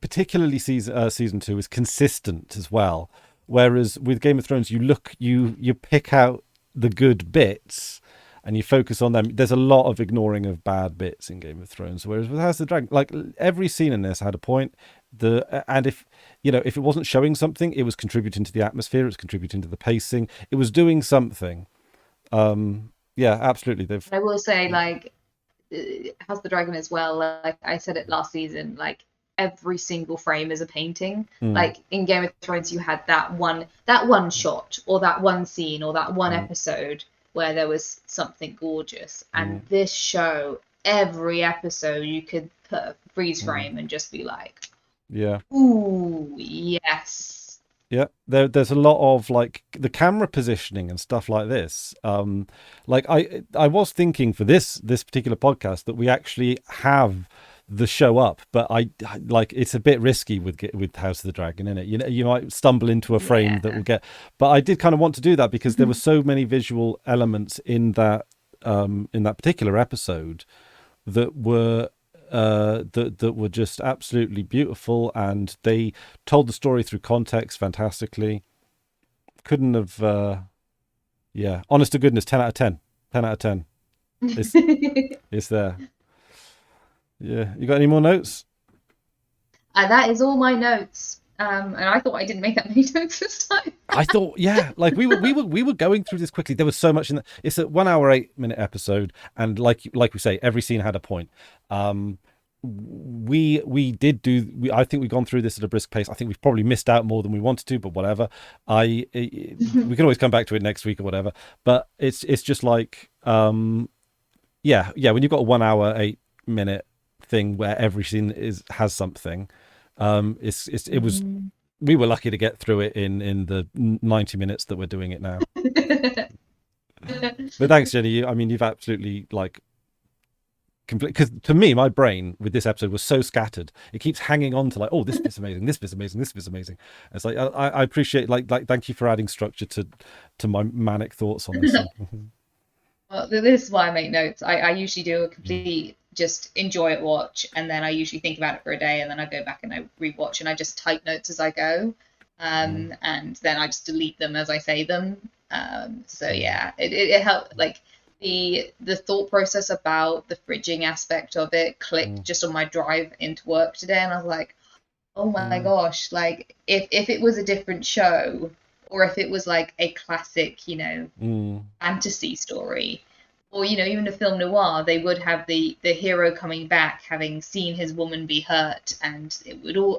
particularly season 2 is consistent as well. Whereas with Game of Thrones, you pick out the good bits and you focus on them. There's a lot of ignoring of bad bits in Game of Thrones. Whereas with House of the Dragon, like, every scene in this had a point. And if it wasn't showing something, it was contributing to the atmosphere. It was contributing to the pacing. It was doing something. Yeah, absolutely. I will say, like, House of the Dragon as well. Like I said it last season, like, every single frame is a painting. Like, in Game of Thrones, you had that one shot, or that one scene, or that one episode where there was something gorgeous. And this show, every episode, you could put a freeze frame and just be like, ooh, yes. Yeah, there's a lot of, like, the camera positioning and stuff like this. Like, I was thinking for this particular podcast that we actually have the show up, but I like, it's a bit risky with House of the Dragon, isn't it? You know, you might stumble into a frame that will get. But I did kind of want to do that because there were so many visual elements in that particular episode that were that were just absolutely beautiful, and they told the story through context fantastically. Couldn't have. Honest to goodness, 10 out of 10. 10 out of 10. It's there. Yeah, you got any more notes? That is all my notes. And I thought I didn't make that many notes this time. I thought, like we were going through this quickly. There was so much in it's a 1 hour 8-minute episode, and like we say, every scene had a point. We did do. I think we've gone through this at a brisk pace. I think we've probably missed out more than we wanted to, but whatever. We can always come back to it next week or whatever. But it's just like, when you've got a 1 hour 8-minute thing where every scene has something, it was, we were lucky to get through it in the 90 minutes that we're doing it now. But thanks, Jenny. You've absolutely, like, complete, because to me, my brain with this episode was so scattered, it keeps hanging on to, like, oh, this bit's amazing, this bit's amazing, this bit's amazing. It's like, I appreciate, like thank you for adding structure to my manic thoughts on this. Well, this is why I make notes. I usually do a complete just enjoy it watch, and then I usually think about it for a day, and then I go back and I rewatch, and I just type notes as I go, and then I just delete them as I say them. It helped, like, the thought process about the fridging aspect of it clicked just on my drive into work today, and I was like, oh my gosh, like, if it was a different show, or if it was like a classic, fantasy story, or, even a film noir, they would have the hero coming back, having seen his woman be hurt, and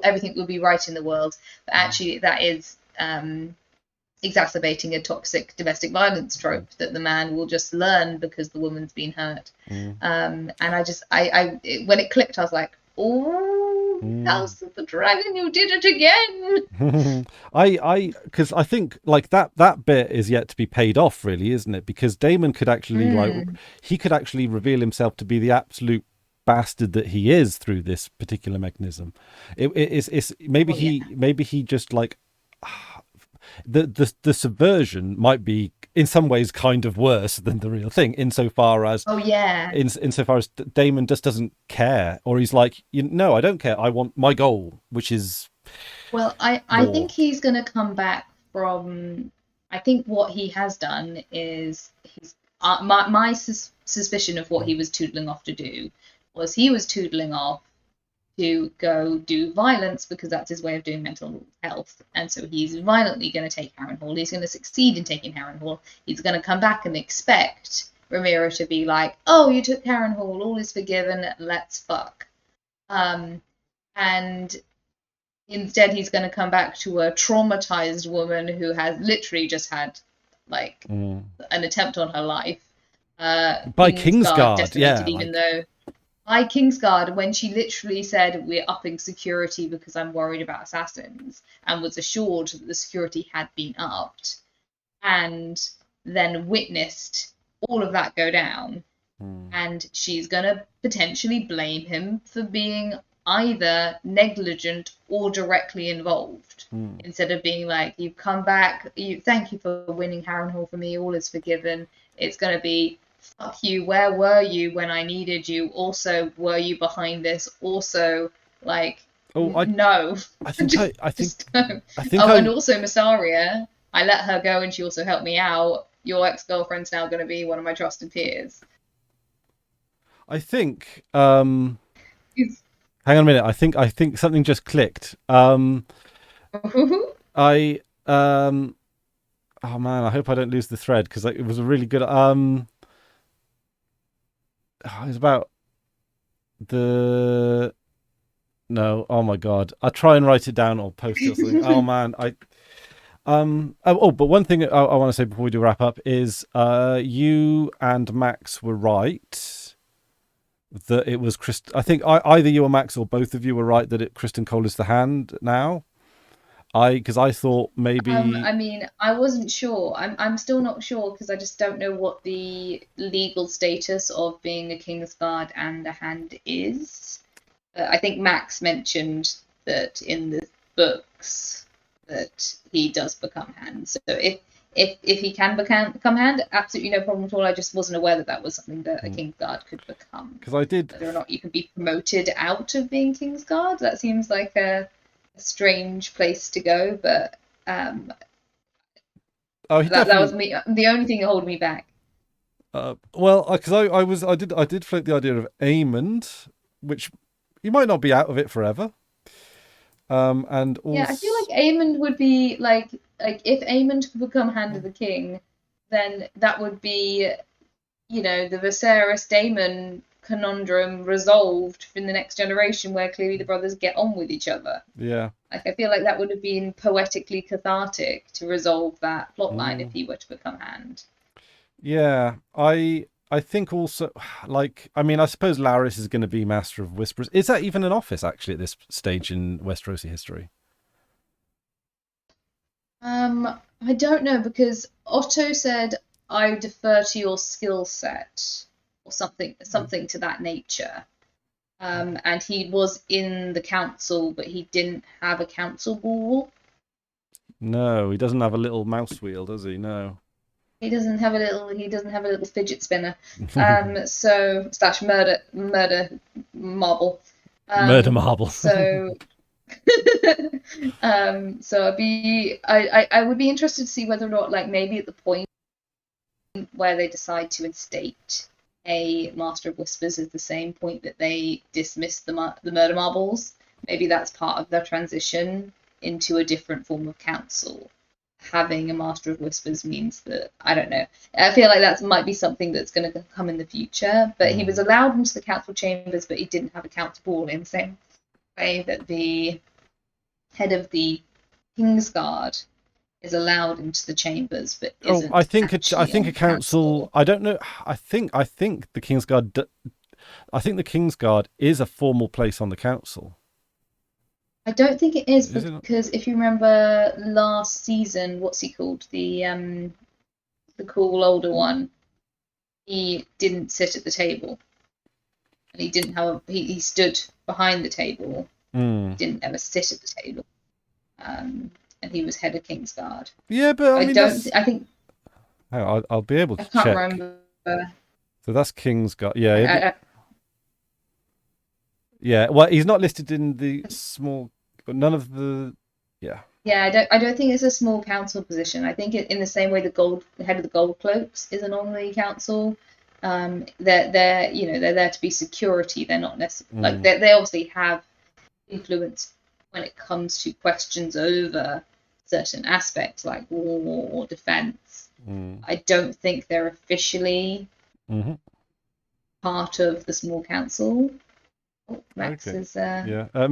everything would be right in the world. But actually, that is exacerbating a toxic domestic violence trope that the man will just learn because the woman's been hurt. And when it clicked, I was like, oh, House of the Dragon, you did it again. Because I think, like, that bit is yet to be paid off, really, isn't it? Because Daemon could actually he could actually reveal himself to be the absolute bastard that he is through this particular mechanism. It's maybe he just, like, the subversion might be in some ways kind of worse than the real thing, insofar as insofar as Daemon just doesn't care, or he's like, no, I don't care, I want my goal, which is, well, I think he's going to come back from, I think what he has done is, my suspicion of what he was tootling off to do was he was tootling off to go do violence because that's his way of doing mental health. And so he's violently going to take Harrenhal. He's going to succeed in taking Harrenhal. He's going to come back and expect Rhaenyra to be like, oh, you took Harrenhal, all is forgiven, let's fuck. And instead he's going to come back to a traumatized woman who has literally just had like an attempt on her life. By Kingsguard, yeah. Even though by Kingsguard, when she literally said, we're upping security because I'm worried about assassins, and was assured that the security had been upped, and then witnessed all of that go down. And she's going to potentially blame him for being either negligent or directly involved. Instead of being like, you've come back, thank you for winning Harrenhal for me, all is forgiven. It's going to be, fuck you, where were you when I needed you? Also, were you behind this? Also, like, no. I think and also Massaria, I let her go and she also helped me out. Your ex-girlfriend's now going to be one of my trusted peers. I think hang on a minute, I think something just clicked. Oh man, I hope I don't lose the thread because it was a really good it was about oh my god, I'll try and write it down or post it or something. Oh man, but one thing I want to say before we do wrap up is you and Max were right that it was I think either you or Max or both of you were right that Criston Cole is the Hand now. Because I thought maybe. I mean, I wasn't sure. I'm still not sure because I just don't know what the legal status of being a Kingsguard and a Hand is. I think Max mentioned that in the books that he does become Hand. So if he can become Hand, absolutely no problem at all. I just wasn't aware that was something that a Kingsguard could become. Because I did. Whether or not you can be promoted out of being Kingsguard, that seems like a strange place to go, but that was me. The only thing that held me back. Well, because I did float the idea of Aemond, which he might not be out of it forever. And also... yeah, I feel like Aemond would be like if Aemond could become Hand of the King, then that would be, the Viserys Daemon conundrum resolved in the next generation, where clearly the brothers get on with each other. Yeah, like I feel like that would have been poetically cathartic to resolve that plotline if he were to become Hand. Yeah, I think also, I suppose Larys is going to be Master of Whispers. Is that even an office actually at this stage in Westerosi history? I don't know, because Otto said, I defer to your skill set, or something to that nature. And he was in the council, but he didn't have a council ball. No, he doesn't have a little mouse wheel, does he? No. He doesn't have a little fidget spinner. So / murder marble. Murder marble. So so I would be interested to see whether or not, like, maybe at the point where they decide to instate a Master of Whispers is the same point that they dismiss the murder marbles. Maybe that's part of their transition into a different form of council. Having a Master of Whispers means that, I don't know, I feel like that might be something that's going to come in the future. But he was allowed into the council chambers, but he didn't have a council ball in the same way that the head of the Kingsguard is allowed into the chambers, but isn't. I think a council. I don't know. I think the Kingsguard. I think the Kingsguard is a formal place on the council. I don't think it is because if you remember last season, what's he called? The cool older one. He didn't sit at the table, and he didn't have. He stood behind the table. He didn't ever sit at the table. And he was head of Kingsguard. Yeah, but I mean, I think. I'll be able to check. I can't remember. So that's Kingsguard. Yeah. Yeah. Well, he's not listed in the small. But none of the. Yeah. Yeah, I don't think it's a small council position. I think in the same way the head of the Gold Cloaks is an honorary council. They're there to be security. They're not necessarily like they obviously have influence when it comes to questions over certain aspects like war or defense. I don't think they're officially part of the small council. Oh, Max is yep. So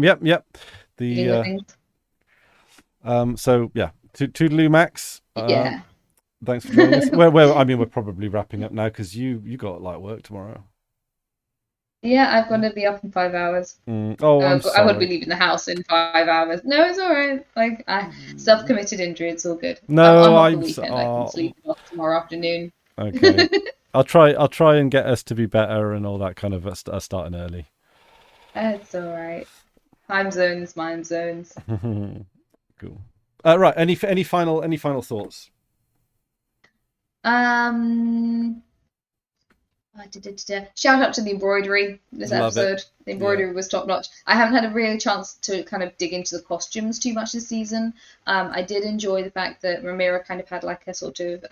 yeah, toodaloo, Max. Yeah. Thanks for joining us. Well, I mean, we're probably wrapping up now because you got like work tomorrow. Yeah, I've got to be up in 5 hours. Oh, I'm sorry. I would be leaving the house in 5 hours. No, it's all right. Like, self-committed injury. It's all good. No, I'm off the weekend. I can sleep off tomorrow afternoon. Okay. I'll try and get us to be better and all that kind of starting early. It's all right. Time zones, mind zones. Cool. Right. Any final thoughts? Shout out to the embroidery this episode. The embroidery was top notch. I haven't had a real chance to kind of dig into the costumes too much this season. I did enjoy the fact that Rhaenyra kind of had like a sort of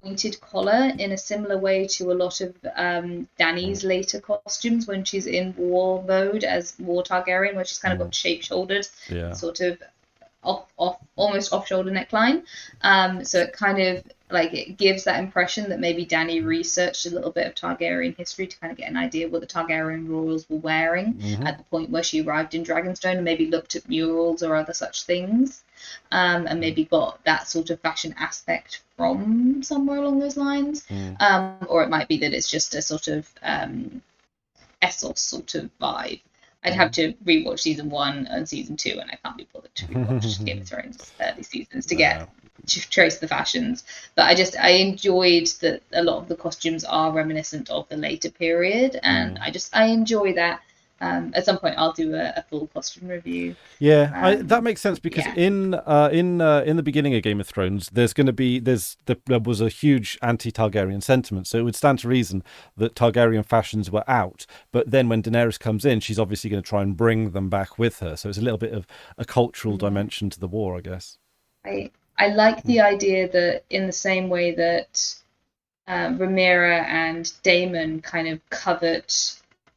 pointed collar in a similar way to a lot of Dany's later costumes when she's in war mode as War Targaryen, where she's kind of got shape-shouldered, sort of almost off-shoulder neckline. So it kind of like it gives that impression that maybe Dany researched a little bit of Targaryen history to kind of get an idea of what the Targaryen royals were wearing at the point where she arrived in Dragonstone, and maybe looked at murals or other such things, and maybe got that sort of fashion aspect from somewhere along those lines. Or it might be that it's just a sort of Essos sort of vibe. I'd have to rewatch season 1 and season 2, and I can't be bothered to rewatch Game of Thrones early seasons to trace the fashions. But I enjoyed that a lot of the costumes are reminiscent of the later period, and I enjoy that. At some point, I'll do a full costume review. Yeah, that makes sense because in the beginning of Game of Thrones, there was a huge anti-Targaryen sentiment, so it would stand to reason that Targaryen fashions were out. But then when Daenerys comes in, she's obviously going to try and bring them back with her. So it's a little bit of a cultural dimension to the war, I guess. I like the idea that in the same way that Rhaenyra and Daemon kind of covered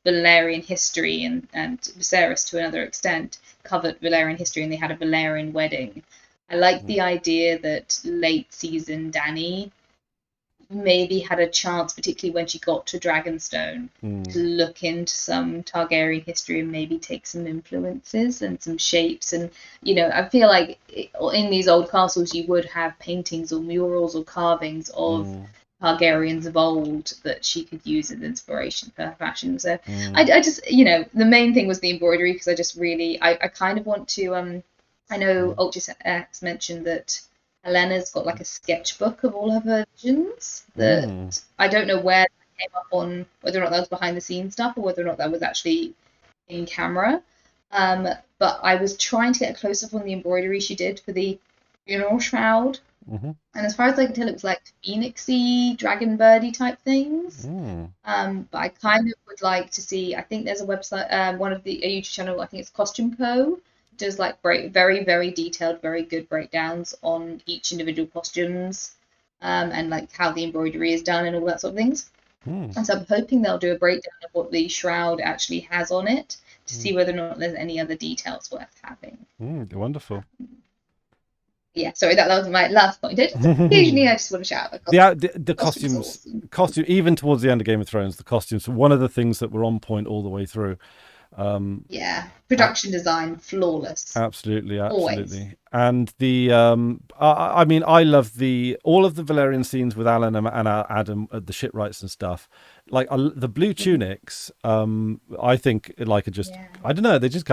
Valyrian history, and Viserys to another extent covered Valyrian history, and they had a Valyrian wedding. I like the idea that late season Dany maybe had a chance, particularly when she got to Dragonstone, to look into some Targaryen history and maybe take some influences and some shapes. And I feel like in these old castles you would have paintings or murals or carvings of Targaryens of old that she could use as inspiration for her fashion. So I just, the main thing was the embroidery, because I just really, I kind of want to, I know Ultra X mentioned that Helena's got like a sketchbook of all her versions that I don't know where that came up on, whether or not that was behind the scenes stuff or whether or not that was actually in camera. But I was trying to get a close up on the embroidery she did for the funeral shroud. And as far as I can tell, it was like phoenixy, dragon birdy type things. But I kind of would like to see, I think there's a website, one of a YouTube channel, I think it's Costume Co, does like very, very detailed, very good breakdowns on each individual costumes, and like how the embroidery is done and all that sort of things. And so I'm hoping they'll do a breakdown of what the shroud actually has on it to see whether or not there's any other details worth having. Wonderful. Yeah, sorry, that was my last point. Occasionally, I just want to shout out the costumes. Even towards the end of Game of Thrones, the costumes were one of the things that were on point all the way through. Production design flawless. Absolutely. Always. And the I mean, I love all of the Valyrian scenes with Alan and Adam, the shipwrights and stuff. Like the blue tunics, I think like are just I don't know, they're just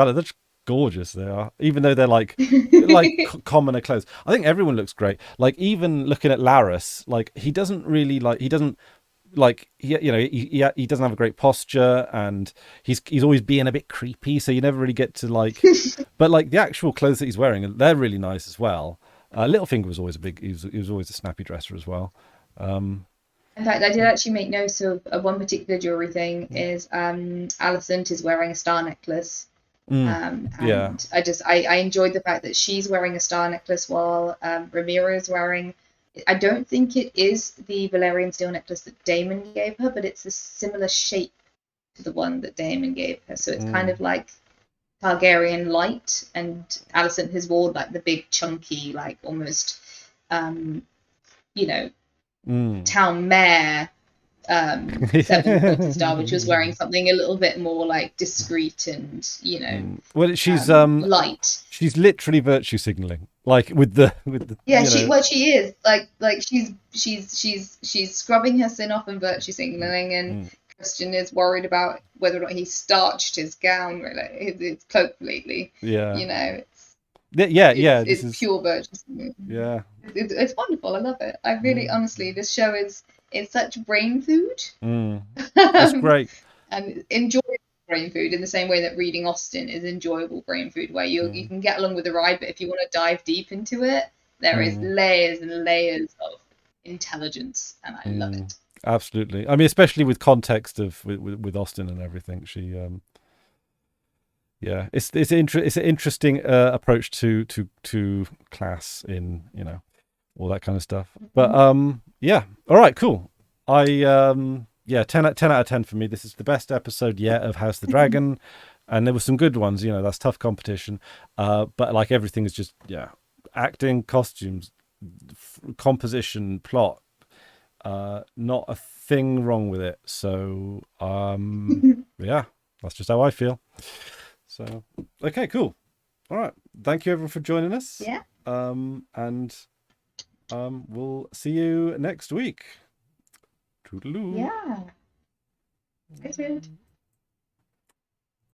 gorgeous they are, even though they're like commoner clothes. I think everyone looks great. Like even looking at Larys, like he doesn't have a great posture, and he's always being a bit creepy, so you never really get to like but like the actual clothes that he's wearing, they're really nice as well. Littlefinger was always he was always a snappy dresser as well. In fact, I did actually make notes of one particular jewelry thing. Is Alicent is wearing a star necklace. And I enjoyed the fact that she's wearing a star necklace while Rhaenyra is wearing, I don't think it is the Valyrian steel necklace that Daemon gave her, but it's a similar shape to the one that Daemon gave her. So it's kind of like Targaryen light, and Alicent has worn like the big chunky, like almost town mayor 7 pointer star, which was wearing something a little bit more like discreet and well, she's light. She's literally virtue signaling, like with the she is like she's scrubbing her sin off and virtue signaling, and Criston is worried about whether or not he starched his gown, his cloak lately. It's pure virtue signaling. Yeah, it's wonderful. I love it. I really honestly, this show is such brain food. It's great. And enjoyable brain food in the same way that reading Austen is enjoyable brain food, where you can get along with the ride, but if you want to dive deep into it, there is layers and layers of intelligence, and I love it. Absolutely. I mean, especially with context of with Austen and everything. She it's an interesting approach to class in all that kind of stuff. But all right, cool. 10 out of 10 for me. This is the best episode yet of House of the Dragon, and there were some good ones. That's tough competition. But like everything is just acting, costumes, composition, plot. Not a thing wrong with it. So that's just how I feel. So okay, cool. All right, thank you everyone for joining us. Yeah. And we'll see you next week. Toodaloo. Yeah. Stay tuned.